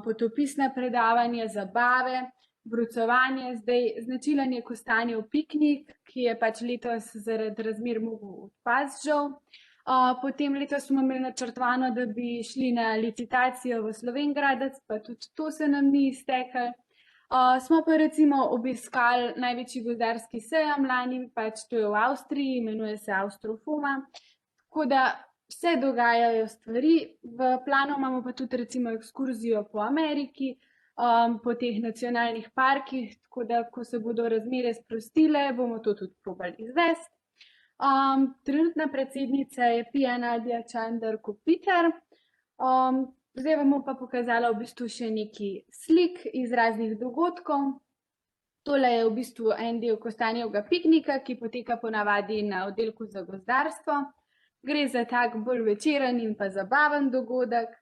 potopisna predavanja, zabave, brucovanje, zdaj značilen je Kostanjev piknik, ki je pač letos zaradi razmer mogel odpasti žal. Potem letos smo imeli načrtovano, da bi šli na licitacijo v Slovenj Gradec, pa tudi to se nam ni izteklo. Smo pa recimo obiskali največji gozdarski sejem lani, pač to je v Avstriji, imenuje se Austrofoma. Tako da se dogajajo stvari, v planu imamo pa tudi recimo ekskurzijo po Ameriki, po teh nacionalnih parkih, tako da ko se bodo razmere sprostile, bomo to tudi probali izvesti. Trenutna predsednica je Pia Nadja Čandar Kopitar. Zdaj vam bom pa pokazala v bistvu še nekaj slik iz raznih dogodkov. Tole je v bistvu en del Kostanjevega piknika, ki poteka ponavadi na oddelku za gozdarstvo. Gre za tak bolj večeren in pa zabaven dogodek.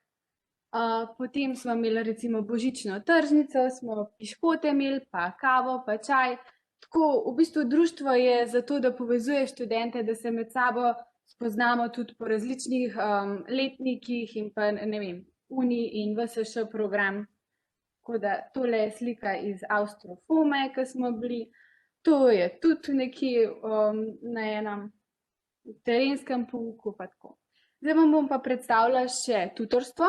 Potem smo imeli recimo božično tržnico, smo piškote imeli, pa kavo, pa čaj. Tako, v bistvu društvo je zato, da povezuje študente, da se med sabo spoznamo tudi po različnih letnikih in pa, ne vem, Uni in VSŠ program. Tako da tole je slika iz Austrofome, ki smo bili. To je tudi nekje na enem terenskem pouku, pa tako. Zdaj vam bom pa predstavila še tutorstvo.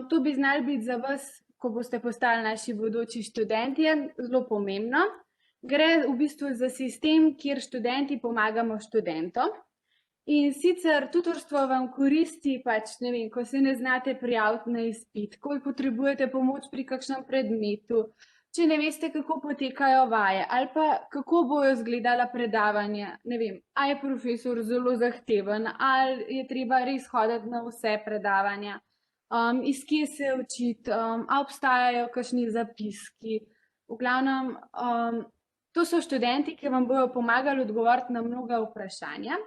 To bi znalo biti za vas, ko boste postali naši bodoči študentje, zelo pomembno. Gre v bistvu za sistem, kjer študenti pomagamo študentom. In sicer tutorstvo vam koristi, pač ne vem, ko se ne znate prijaviti na izpit, ko potrebujete pomoč pri kakšnem predmetu, če ne veste, kako potekajo vaje, ali pa kako bojo izgledala predavanja, ne vem, a je profesor zelo zahteven, ali je treba res hoditi na vse predavanja, iz kje se učiti, a obstajajo kakšni zapiski. V glavnem, to so študenti, ki vam bojo pomagali odgovoriti na mnoga vprašanja.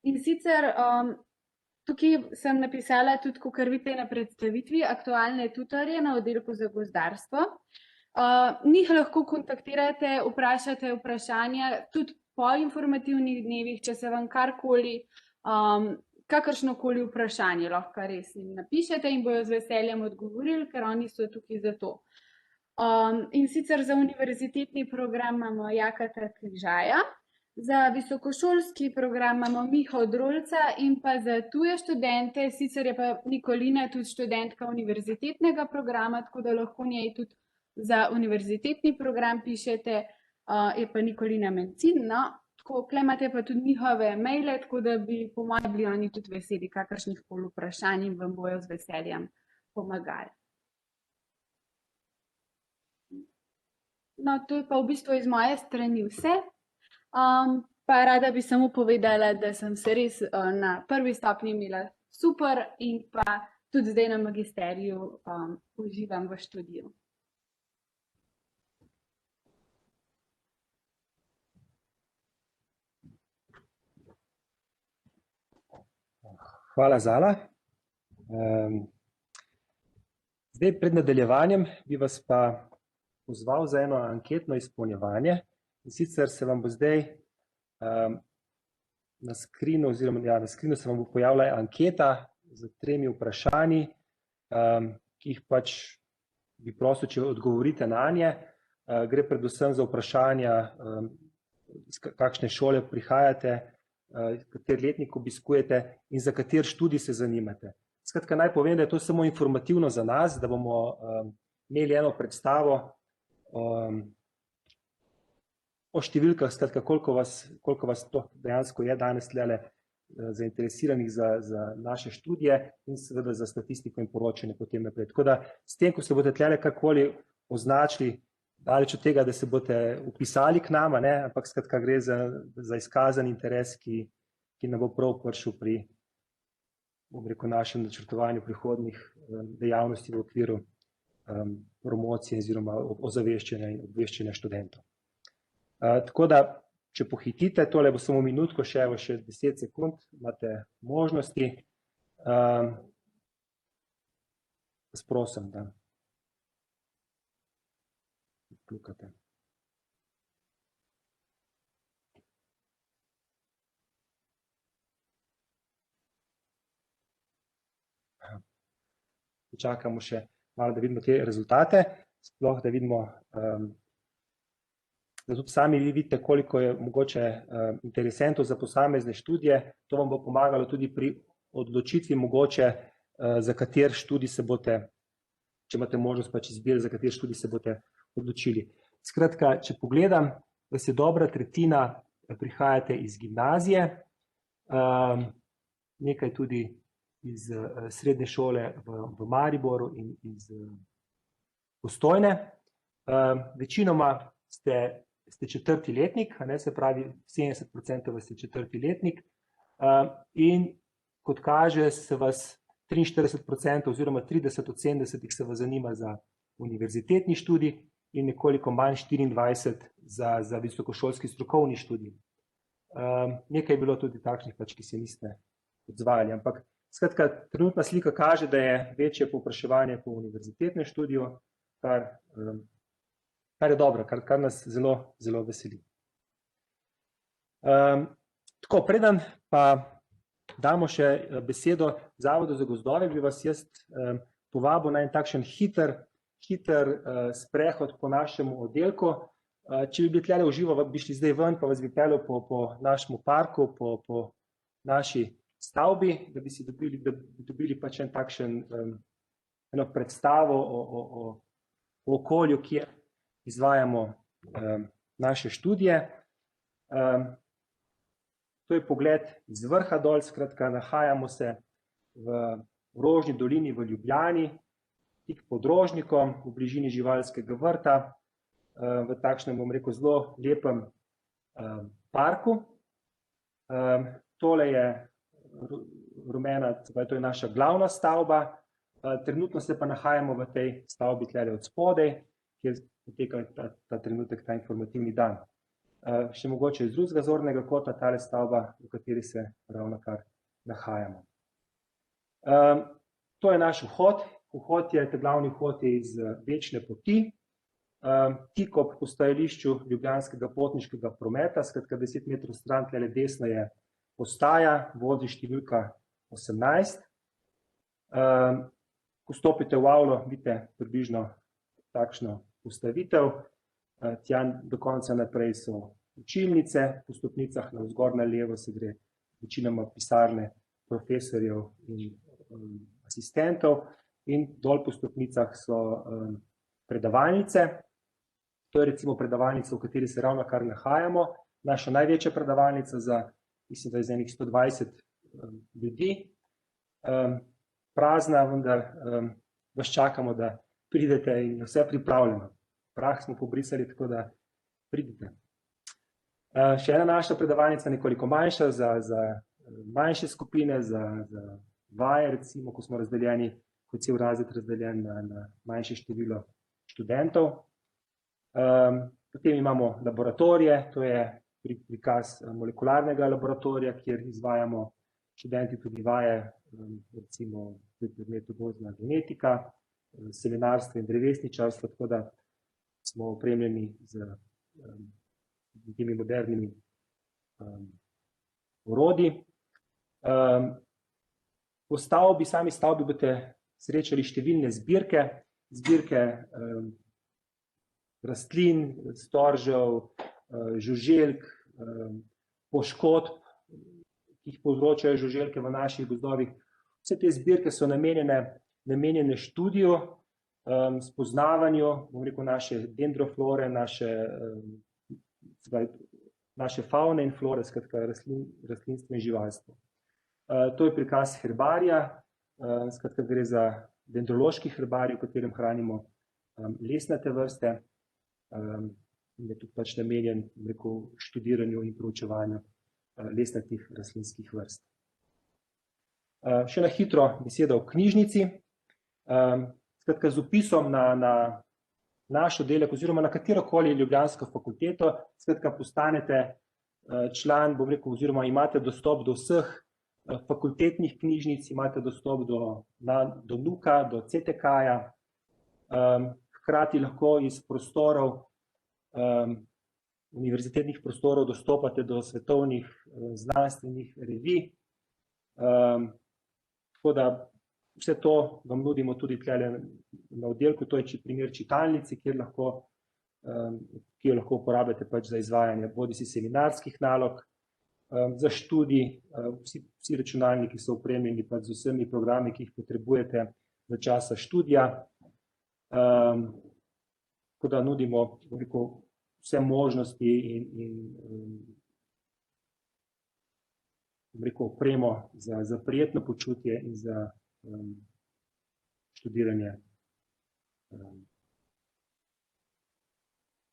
In sicer tukaj sem napisala tudi, kakor vidite na predstavitvi, aktualne tutorje na oddelku za gozdarstvo. Njih lahko kontaktirate, vprašate vprašanja tudi po informativnih dnevih, če se vam karkoli, kakršnokoli vprašanje lahko res jim napišete in bojo z veseljem odgovorili, ker oni so tukaj za to. In sicer za univerzitetni program imamo Jakata Križaja, za visokošolski program imamo Miho Drolca in pa za tuje študente, sicer je pa Nikolina tudi študentka univerzitetnega programa, tako da lahko njej tudi za univerzitetni program pišete, je pa Nikolina Mencin, no. Tako, tukaj imate pa tudi njihove maile, tako da bi po mojem bili oni tudi veseli kakršnih koli vprašanj in vam bojo z veseljem pomagali. No, to je pa v bistvu iz moje strani vse. Pa rada bi samo povedala, da sem se res na prvi stopnji imela super in pa tudi zdaj na magisteriju uživam v študiju. Hvala, Zala. Zdaj, pred nadaljevanjem bi vas pa pozval za eno anketno izpolnjevanje, in sicer se vam bo zdaj na skrinu, oziroma na skrinu se vam bo pojavila anketa z 3 vprašanji, ki jih pač bi prosil, če odgovorite na nje. Gre predvsem za vprašanja, iz kakšne šole prihajate, kateri letnik obiskujete in za kateri študij se zanimate. Skratka, naj povem, da je to samo informativno za nas, da bomo imeli eno predstavo o številkah, skratka, koliko vas to dejansko je danes tlele zainteresiranih za naše študije in seveda za statistiko in poročanje potem naprej. Tako da s tem, ko se boste tlele karkoli označili, daleč od tega, da se boste upisali k nama, ampak skratka gre za izkazan interes, ki nam bo prav prišel pri, bom rekel, našem načrtovanju prihodnjih dejavnosti v okviru promocije oziroma ozaveščanja in obveščanja študentov. Tako da, če pohitite, tole bo samo minutko, še 10 sekund, imate možnosti. Vas prosim, da klikate. Počakamo še malo, da vidimo te rezultate, sploh da vidimo, da tudi sami vi vidite, koliko je mogoče interesentov za posamezne študije. To vam bo pomagalo tudi pri odločitvi mogoče, za kateri študij se boste, če imate možnost pač izbire, za kateri študij se boste odločili. Skratka, če pogledam, da se dobra tretjina prihajate iz gimnazije, nekaj tudi iz srednje šole v Mariboru in iz Postojne. Večinoma ste 4. letnik, se pravi 70% vas je 4. letnik, in kot kaže se vas 43% oziroma 30 od 70 se vas zanima za univerzitetni študij in nekoliko manj 24 za visokošolski strokovni študij. Nekaj je bilo tudi takšnih, pač, ki se niste odzvali, ampak skratka, trenutna slika kaže, da je večje povpraševanje po univerzitetnem študiju, kar je dobro, kar nas zelo, zelo veseli. Tako, preden pa damo še besedo Zavodu za gozdove, bi vas jaz povabil na en takšen hiter sprehod po našem oddelku. Če bi bili tlele v živo, bi šli zdaj ven, pa vas bi peljal po našemu parku, po naši stavbi, da bi dobili pač en takšen eno predstavo o okolju, kjer izvajamo naše študije. To je pogled iz vrha dol, skratka, nahajamo se v Rožni dolini v Ljubljani, tik pod Rožnikom, v bližini živalskega vrta, v takšnem, bom rekel, zelo lepem parku. Tole je rumena, to je naša glavna stavba, trenutno se pa nahajamo v tej stavbi tlele od spodaj, kjer poteka ta trenutek, ta informativni dan. Še mogoče iz drugega zornega kota tale stavba, v kateri se ravnokar nahajamo. To je naš vhod. Vhod je, ta glavni vhod je iz Večne poti, tik ob postajališču ljubljanskega potniškega prometa, skratka 10 metrov stran, tlele desno je postaja, vozi številka 18. Ko stopite v avlo, vidite približno takšno postavitev. Tja do konca naprej so učilnice, po stopnicah navzgor na levo se gre večinoma pisarne profesorjev in asistentov in dol po stopnicah so predavalnice. To je recimo predavalnica, v kateri se ravnokar nahajamo. Naša največja predavalnica za, mislim, da je za enih 120 ljudi. Prazna, vendar vas čakamo, da pridete in vse pripravljeno. Prah smo pobrisali, tako da pridite. Še ena naša predavalnica, nekoliko manjša, za manjše skupine, za vaje, recimo, ko smo razdeljeni, kot cel razred razdeljen na manjše število študentov. Potem imamo laboratorije, to je prikaz molekularnega laboratorija, kjer izvajamo študenti tudi vaje, recimo pri predmetu gozdna genetika, semenarstvo in drevesničarstvo, tako da smo opremljeni z temi modernimi orodji. Po stavbi, sami stavbi boste srečali številne zbirke rastlin, storžev, žuželk, poškodb, ki jih povzročajo žuželke v naših gozdovih. Vse te zbirke so namenjene študiju, spoznavanju, bom rekel, naše dendroflore, naše faune in flore, skratka rastlinstvo in živalstvo. To je prikaz herbarija, skratka gre za dendrološki herbarij, v katerem hranimo lesnate vrste, in je tudi pač namenjen, bom rekel, študiranju in proučevanju lesnatih rastlinskih vrst. Še na hitro beseda o knjižnici. Skratka, z vpisom na naš oddelek oziroma na katerokoli ljubljansko fakulteto, skratka, postanete član, bom rekel, oziroma imate dostop do vseh fakultetnih knjižnic, imate dostop do NUK-a, do CTK-ja, hkrati lahko iz prostorov, univerzitetnih prostorov dostopate do svetovnih znanstvenih revij. Tako da vse to vam nudimo tudi tukaj na oddelku, to je primer čitalnice, ki jo lahko uporabljate pač za izvajanje bodisi seminarskih nalog, za študij, vsi računalniki so opremljeni pač z vsemi programi, ki jih potrebujete za časa študija. Tako da nudimo vse možnosti in opremo za prijetno počutje in za študiranje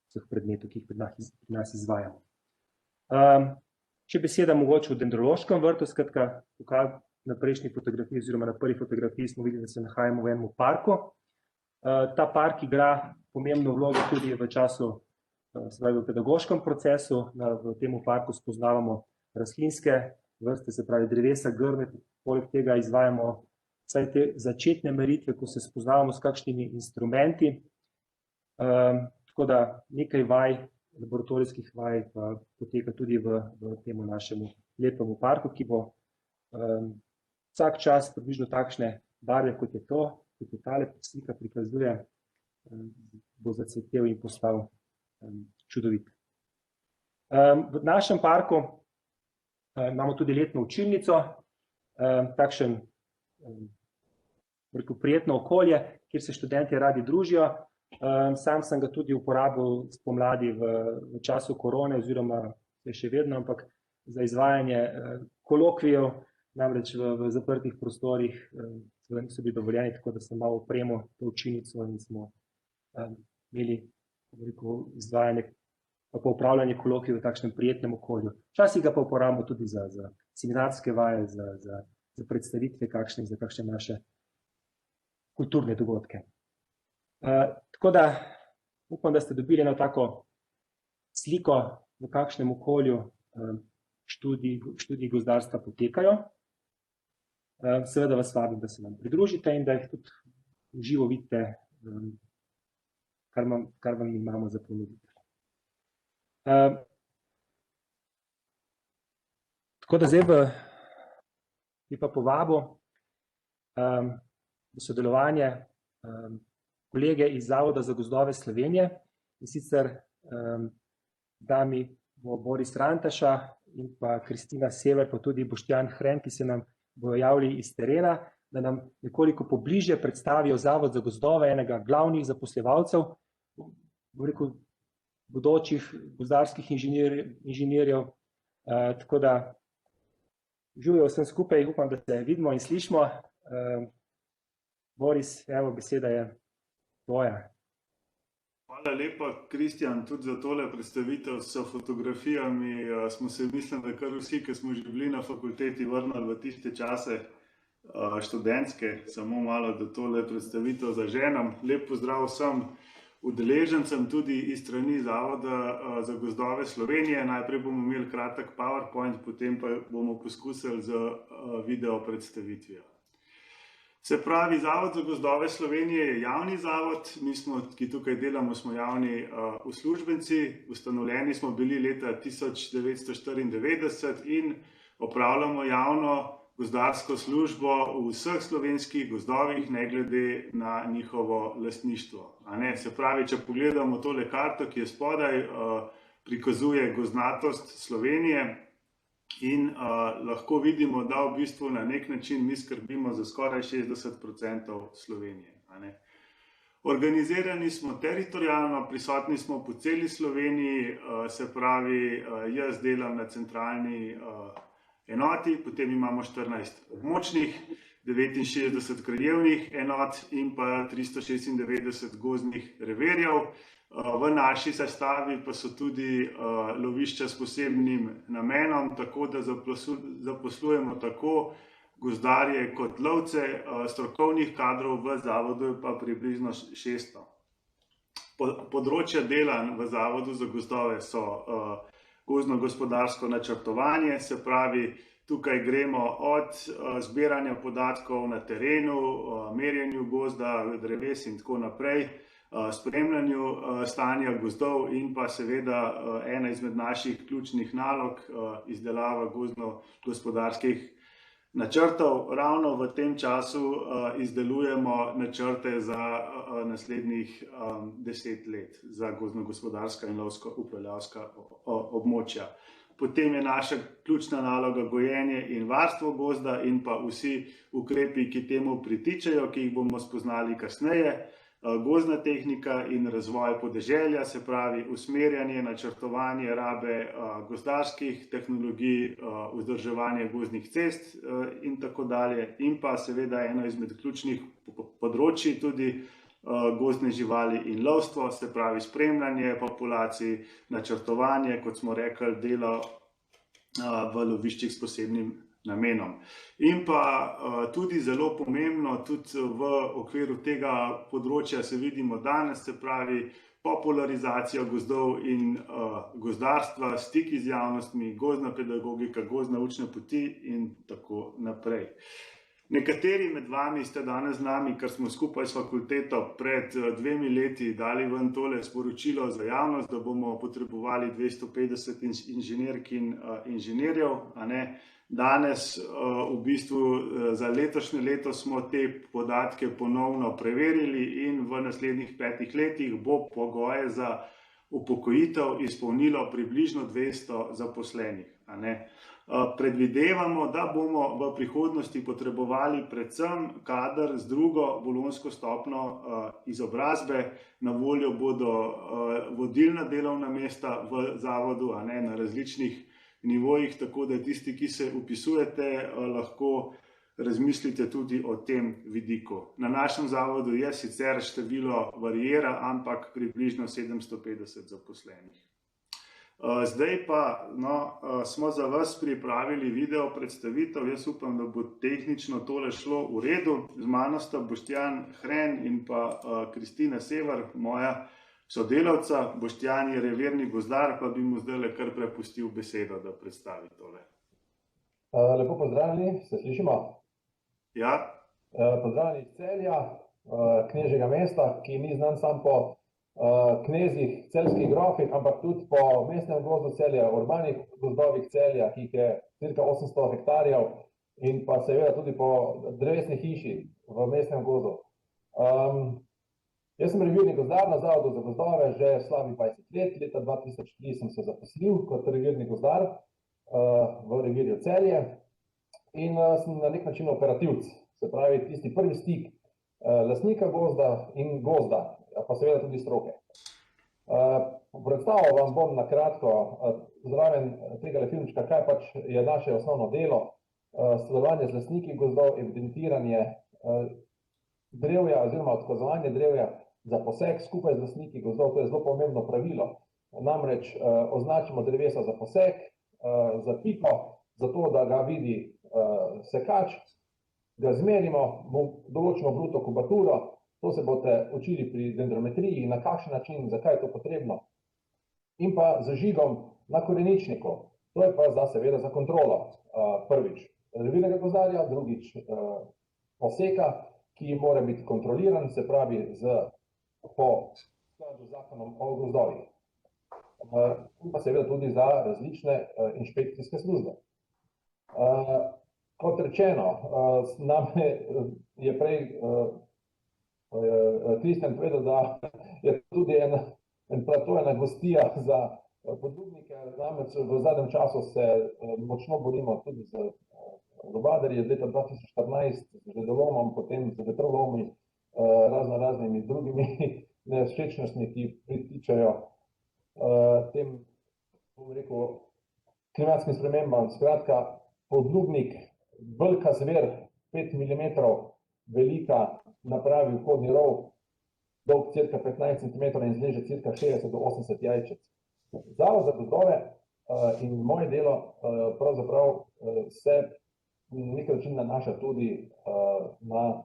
vseh predmetov, ki jih pri nas izvajamo. Še beseda mogoče o dendrološkem vrtu, skratka, na prejšnji fotografiji oziroma na prvi fotografiji smo videli, da se nahajamo v enem parku. Ta park igra pomembno vlogo tudi v času, se pravi v pedagoškem procesu. V tem parku spoznavamo rastlinske vrste, se pravi drevesa, grme, poleg tega izvajamo vsaj te začetne meritve, ko se spoznavamo s kakšnimi instrumenti. Tako da nekaj vaj, laboratorijskih vaj pa poteka tudi v temu našemu lepemu parku, ki bo vsak čas približno takšne barve, kot je to, kot je tale slika prikazuje, bo zacvetel in postal čudovit. V našem parku imamo tudi letno učilnico, takšen prijetno okolje, kjer se študentje radi družijo. Sam sem ga tudi uporabil spomladi v času korone oziroma še vedno, ampak za izvajanje kolokvijev, namreč v zaprtih prostorih niso bili dovoljeni, tako da sem malo opremo to učilnico in smo imeli izvajanje pa upravljanje kolokvijev v takšnem prijetnem okolju. Včasih ga pa uporabimo tudi za seminarske vaje, za predstavitve kakšne, za kakšne naše kulturne dogodke. Tako da upam, da ste dobili eno tako sliko, v kakšnem okolju študiji gozdarstva potekajo. Seveda vas vabim, da se nam pridružite in da jih tudi v živo vidite, kar vam imamo za ponuditi. Tako da zdaj bi pa povabil v sodelovanje kolege iz Zavoda za gozdove Slovenije, in sicer dami bo Boris Rantaša in pa Kristina Sever, pa tudi Boštjan Hren, ki se nam bojo javili iz terena, da nam nekoliko pobliže predstavijo Zavod za gozdove, enega glavnih zaposlevalcev, bom rekel, bodočih gozdarskih inženirjev. Tako da živjo vsem skupaj, upam, da se vidimo in slišimo. Boris, evo, beseda je tvoja. Hvala lepa, Kristjan, tudi za tole predstavitev s fotografijami. Smo se, mislim, da kar vsi, ki smo že bili na fakulteti, vrnili v tiste čase študentske, samo malo, da tole predstavitev zaženem. Lep pozdrav vsem udeležencem tudi iz strani Zavoda za gozdove Slovenije. Najprej bomo imeli kratek PowerPoint, potem pa bomo poskusili z video predstavitvijo. Se pravi, Zavod za gozdove Slovenije je javni zavod, mi ki tukaj delamo, smo javni uslužbenci, ustanovljeni smo bili leta 1994 in opravljamo javno gozdarsko službo v vseh slovenskih gozdovih, ne glede na njihovo lastništvo. Se pravi, če pogledamo tole karto, ki je spodaj, prikazuje gozdnatost Slovenije in lahko vidimo, da v bistvu na nek način mi skrbimo za skoraj 60% Slovenije. Organizirani smo teritorialno, prisotni smo po celi Sloveniji, se pravi, jaz delam na centralni enoti, potem imamo 14 območnih, 69 krajevnih enot in pa 396 gozdnih revirjev. V naši sestavi pa so tudi lovišča s posebnim namenom, tako da zaposlujemo tako gozdarje kot lovce, strokovnih kadrov v zavodu je pa približno 600. Področja dela v Zavodu za gozdove so gozdno-gospodarsko načrtovanje, se pravi, tukaj gremo od zbiranja podatkov na terenu, merjenju gozda, dreves in tako naprej, spremljanju stanja gozdov in pa seveda ena izmed naših ključnih nalog, izdelava gozdno-gospodarskih načrtov. Ravno v tem času izdelujemo načrte za naslednjih 10 let za gozdno-gospodarska in lovsko-upravljavska območja. Potem je naša ključna naloga gojenje in varstvo gozda in pa vsi ukrepi, ki temu pritičejo, ki jih bomo spoznali kasneje. Gozdna tehnika in razvoj podeželja, se pravi usmerjanje, načrtovanje rabe gozdarskih tehnologij, vzdrževanje gozdnih cest in tako dalje. In pa seveda eno izmed ključnih področij tudi gozdne živali in lovstvo, se pravi spremljanje populacij, načrtovanje, kot smo rekli, delo v loviščih s posebnim namenom. In pa tudi zelo pomembno, tudi v okviru tega področja se vidimo danes, se pravi popularizacija gozdov in gozdarstva, stiki z javnostmi, gozdna pedagogika, gozdne učne poti in tako naprej. Nekateri med vami ste danes z nami, ker smo skupaj s fakulteto pred 2 leti dali ven tole sporočilo za javnost, da bomo potrebovali 250 inženirk in inženirjev. Danes v bistvu za letošnje leto smo te podatke ponovno preverili in v naslednjih 5 letih bo pogoje za upokojitev izpolnilo približno 200 zaposlenih. Predvidevamo, da bomo v prihodnosti potrebovali predvsem kader z drugo bolonjsko stopnjo izobrazbe. Na voljo bodo vodilna delovna mesta v zavodu na različnih nivojih, tako da tisti, ki se vpisujete, lahko razmislite tudi o tem vidiku. Na našem zavodu je sicer število variira, ampak približno 750 zaposlenih. Zdaj pa smo za vas pripravili video predstavitev. Jaz upam, da bo tehnično tole šlo v redu. Z mano sta Boštjan Hren in pa Kristina Sever, moja sodelavca. Boštjan je revirni gozdar, pa bi mu zdaj kar prepustil besedo, da predstavi tole. Lepo pozdravljeni, se slišimo? Ja. Pozdravljeni iz Celja, knežjega mesta, ki ni znan samo po knezih, celjskih grofih, ampak tudi po mestnem gozdu Celja, urbanih gozdovih Celja, ki jih je cirka 800 hektarjev, in pa seveda tudi po drevesni hiši v mestnem gozdu. Jaz sem revirni gozdar na Zavodu za gozdove že slabih 20 let. Leta 2003 sem se zaposlil kot revirni gozdar v revirju Celje in sem na nek način operativc, se pravi tisti prvi stik lastnika gozda in gozda, pa seveda tudi stroke. Predstavil vam bom na kratko zraven tega filmčka, kaj pač je naše osnovno delo, sodelovanje z lastniki gozdov, evidentiranje drevja oziroma odkazovanje drevja za posek skupaj z lastniki gozdov. To je zelo pomembno pravilo. Namreč označimo drevesa za posek, za piko, zato da ga vidi sekač, ga zmerimo, določimo bruto kubaturo. To se boste učili pri dendrometriji, na kakšen način, zakaj je to potrebno. In pa zažigom na koreničniku. To je pa seveda za kontrolo. Prvič revirnega gozdarja, drugič poseka ki mora biti kontroliran, se pravi po skladu z zakonom o gozdovih. In pa seveda tudi za različne inšpekcijske službe. Kot rečeno, nam je prej Kristjan povedal, da je tudi ena gostija za podlubnike, namreč v zadnjem času se močno borimo tudi z gobadarji, od leta 2014 z žledolomom, potem z vetrolomi, raznimi drugimi nevšečnostmi, ki pritičajo tem, bom rekel, klimatskim spremembam. Skratka, podlubnik, velika zver, 5 mm velika, napravi vhodni rov, dolg cirka 15 cm in zleže cirka 60 do 80 jajčec. Zavod za gozdove in moje delo pravzaprav se na nek način nanaša tudi na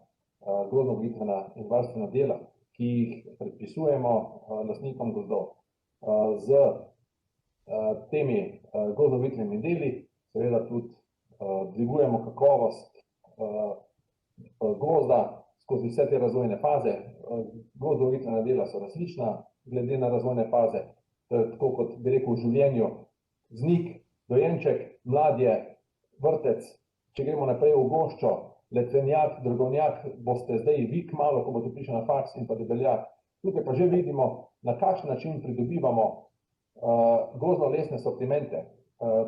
gozdno-gojitvena in varstvena dela, ki jih predpisujemo lastnikom gozdov. Z temi gozdno-gojitvenimi deli seveda tudi dvigujemo kakovost gozda skozi vse te razvojne faze. Gozdno-gojitvena dela so različna glede na razvojne faze, tako kot bi rekel v življenju, vznik, dojenček, mladje, vrtec. Če gremo naprej v goščo, letvenjak, drgovnjak, boste zdaj vi kmalu, ko boste prišli na faks, in pa debeljak. Tukaj pa že vidimo, na kakšen način pridobivamo gozdno-lesne sortimente.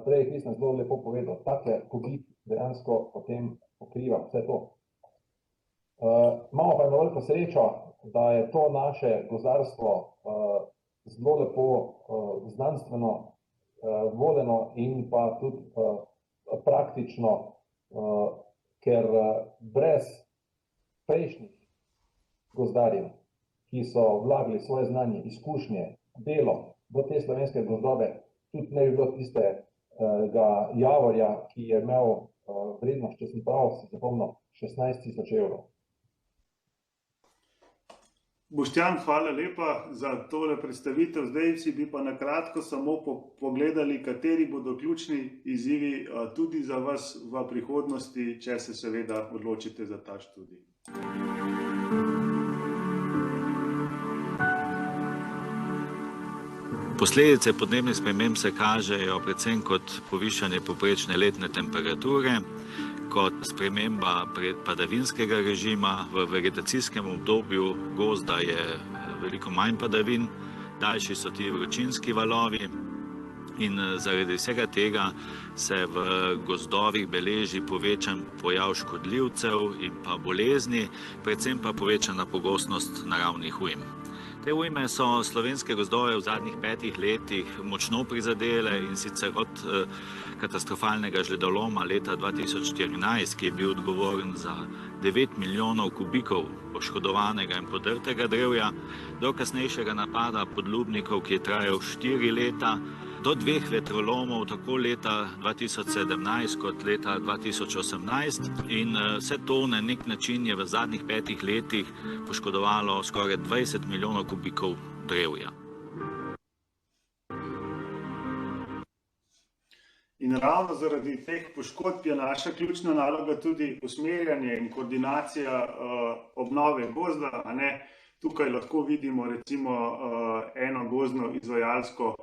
Prej je Kristjan zelo lepo povedal, takle koglit dejansko potem pokriva vse to. Imamo pa eno veliko srečo, da je to naše gozdarstvo zelo lepo znanstveno vodeno in pa tudi praktično, ker brez prejšnjih gozdarjev, ki so vlagali svoje znanje, izkušnje, delo v te slovenske gozdove, tudi ne bi bilo tistega javorja, ki je imel vrednost, če sem prav si zapomnil, 16.000 evrov. Boštjan, hvala lepa za tole predstavitev. Zdaj si bi pa na kratko samo pogledali, kateri bodo ključni izzivi tudi za vas v prihodnosti, če se seveda odločite za ta študij. Posledice podnebnih sprememb se kažejo predvsem kot povišanje povprečne letne temperature, kot sprememba padavinskega režima. V vegetacijskem obdobju gozda je veliko manj padavin, daljši so ti vročinski valovi in zaradi vsega tega se v gozdovih beleži povečan pojav škodljivcev in pa bolezni, predvsem pa povečana pogostnost naravnih ujm. Te ujme so slovenske gozdove v zadnjih 5 letih močno prizadele, in sicer od katastrofalnega žledoloma leta 2014, ki je bil odgovoren za 9 milijonov kubikov poškodovanega in podrtega drevja, do kasnejšega napada podlubnikov, ki je trajal 4 leta, do 2 vetrolomov, tako leta 2017 kot leta 2018, in vse to na nek način je v zadnjih 5 letih poškodovalo skoraj 20 milijonov kubikov drevja. In ravno zaradi teh poškodb je naša ključna naloga tudi usmerjanje in koordinacija obnove gozda. Tukaj lahko vidimo recimo eno gozdno izvajalsko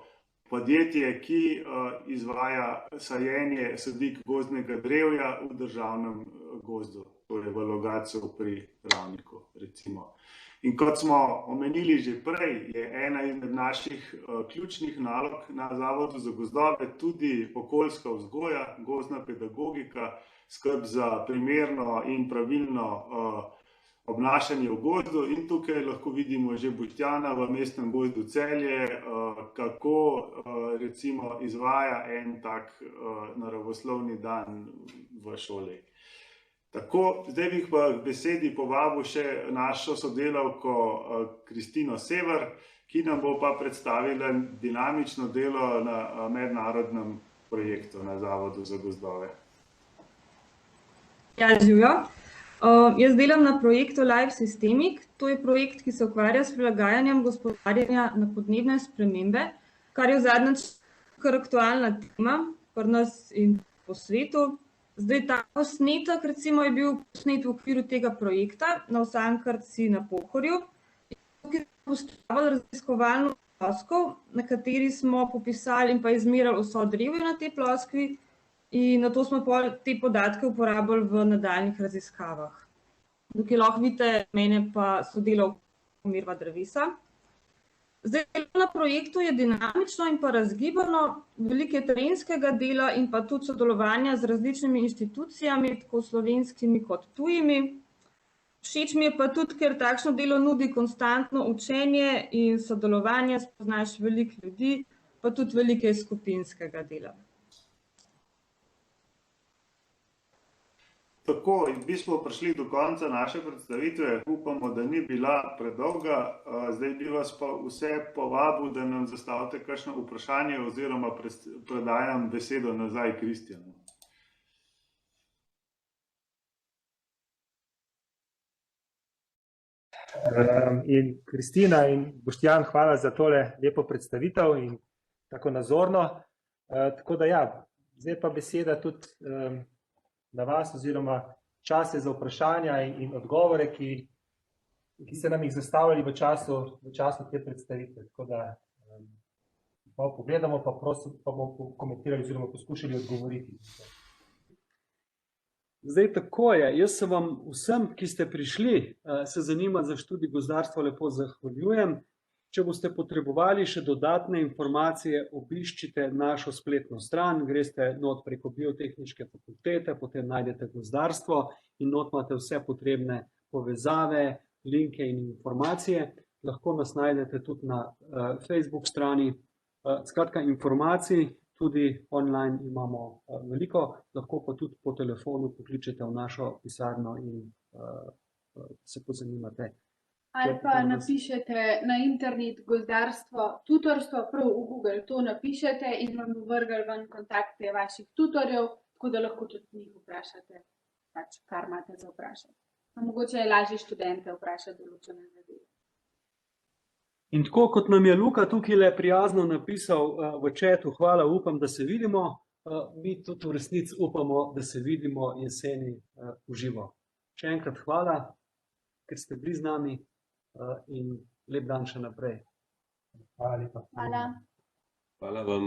podjetje, ki izvaja sajenje sadik gozdnega drevja v državnem gozdu, torej v Logatcu pri Ravniku recimo. In kot smo omenili že prej, je ena izmed naših ključnih nalog na Zavodu za gozdove tudi okoljska vzgoja, gozdna pedagogika, skrb za primerno in pravilno obnašanje v gozdu. In tukaj lahko vidimo že Boštjana v mestnem gozdu Celje, kako recimo izvaja en tak naravoslovni dan v šoli. Tako, zdaj bi pa k besedi povabil še našo sodelavko Kristino Sever, ki nam bo pa predstavila dinamično delo na mednarodnem projektu na Zavodu za gozdove. Ja, živijo. Jaz delam na projektu Life Systemic. To je projekt, ki se ukvarja s prilagajanjem gospodarjenja na podnebne spremembe, kar je v zadnjem času kar aktualna tema pri nas in po svetu. Zdaj, ta posnetek recimo je bil posnet v okviru tega projekta na Osankarci na Pohorju. Tukaj smo postavili raziskovalno ploskvo, na kateri smo popisali in pa izmerili vso drevje na tej ploskvi in na to smo te podatke uporabili v nadaljnjih raziskavah. Tukaj lahko vidite mene pa sodelavko Mirva Drevesa. Zdaj, delo na projektu je dinamično in pa razgibano, veliko je terenskega dela in pa tudi sodelovanja z različnimi inštitucijami, tako slovenskimi kot tujimi. Všeč mi je pa tudi, ker takšno delo nudi konstantno učenje in sodelovanje, spoznaš veliko ljudi, pa tudi veliko je skupinskega dela. Tako, in mi smo prišli do konca naše predstavitve. Upamo, da ni bila predolga. Zdaj bi vas pa vse povabil, da nam zastavite kakšno vprašanje oziroma predajam besedo nazaj Kristjanu. In Kristina in Boštjan, hvala za tole lepo predstavitev in tako nazorno. Tako da ja, zdaj pa beseda tudi na vas oziroma čase za vprašanja in odgovore, ki se nam jih zastavljali v času te predstavitve. Tako da malo pogledamo, pa bomo komentirali oziroma poskušali odgovoriti. Zdaj, tako je. Jaz se vam vsem, ki ste prišli, se zanimati za študij gozdarstva, lepo zahvaljujem. Če boste potrebovali še dodatne informacije, obiščite našo spletno stran, greste not preko Biotehniške fakultete, potem najdete gozdarstvo in not imate vse potrebne povezave, linke in informacije. Lahko nas najdete tudi na Facebook strani. Skratka, informacij tudi online imamo veliko, lahko pa tudi po telefonu pokličete v našo pisarno in se pozanimate. Ali pa napišete na internet gozdarstvo, tutorstvo, prav v Google to napišete in vam bo vrgel ven kontakte vaših tutorjev, tako da lahko tudi njih vprašate, pač kar imate za vprašati. Mogoče je lažje študente vprašati določene zadeve. In tako kot nam je Luka tukaj prijazno napisal v chatu, hvala, upam, da se vidimo, mi tudi v resnici upamo, da se vidimo jeseni v živo. Še enkrat hvala, ker ste bili z nami. In lep dan še naprej. Hvala lepa. Hvala. Hvala vam.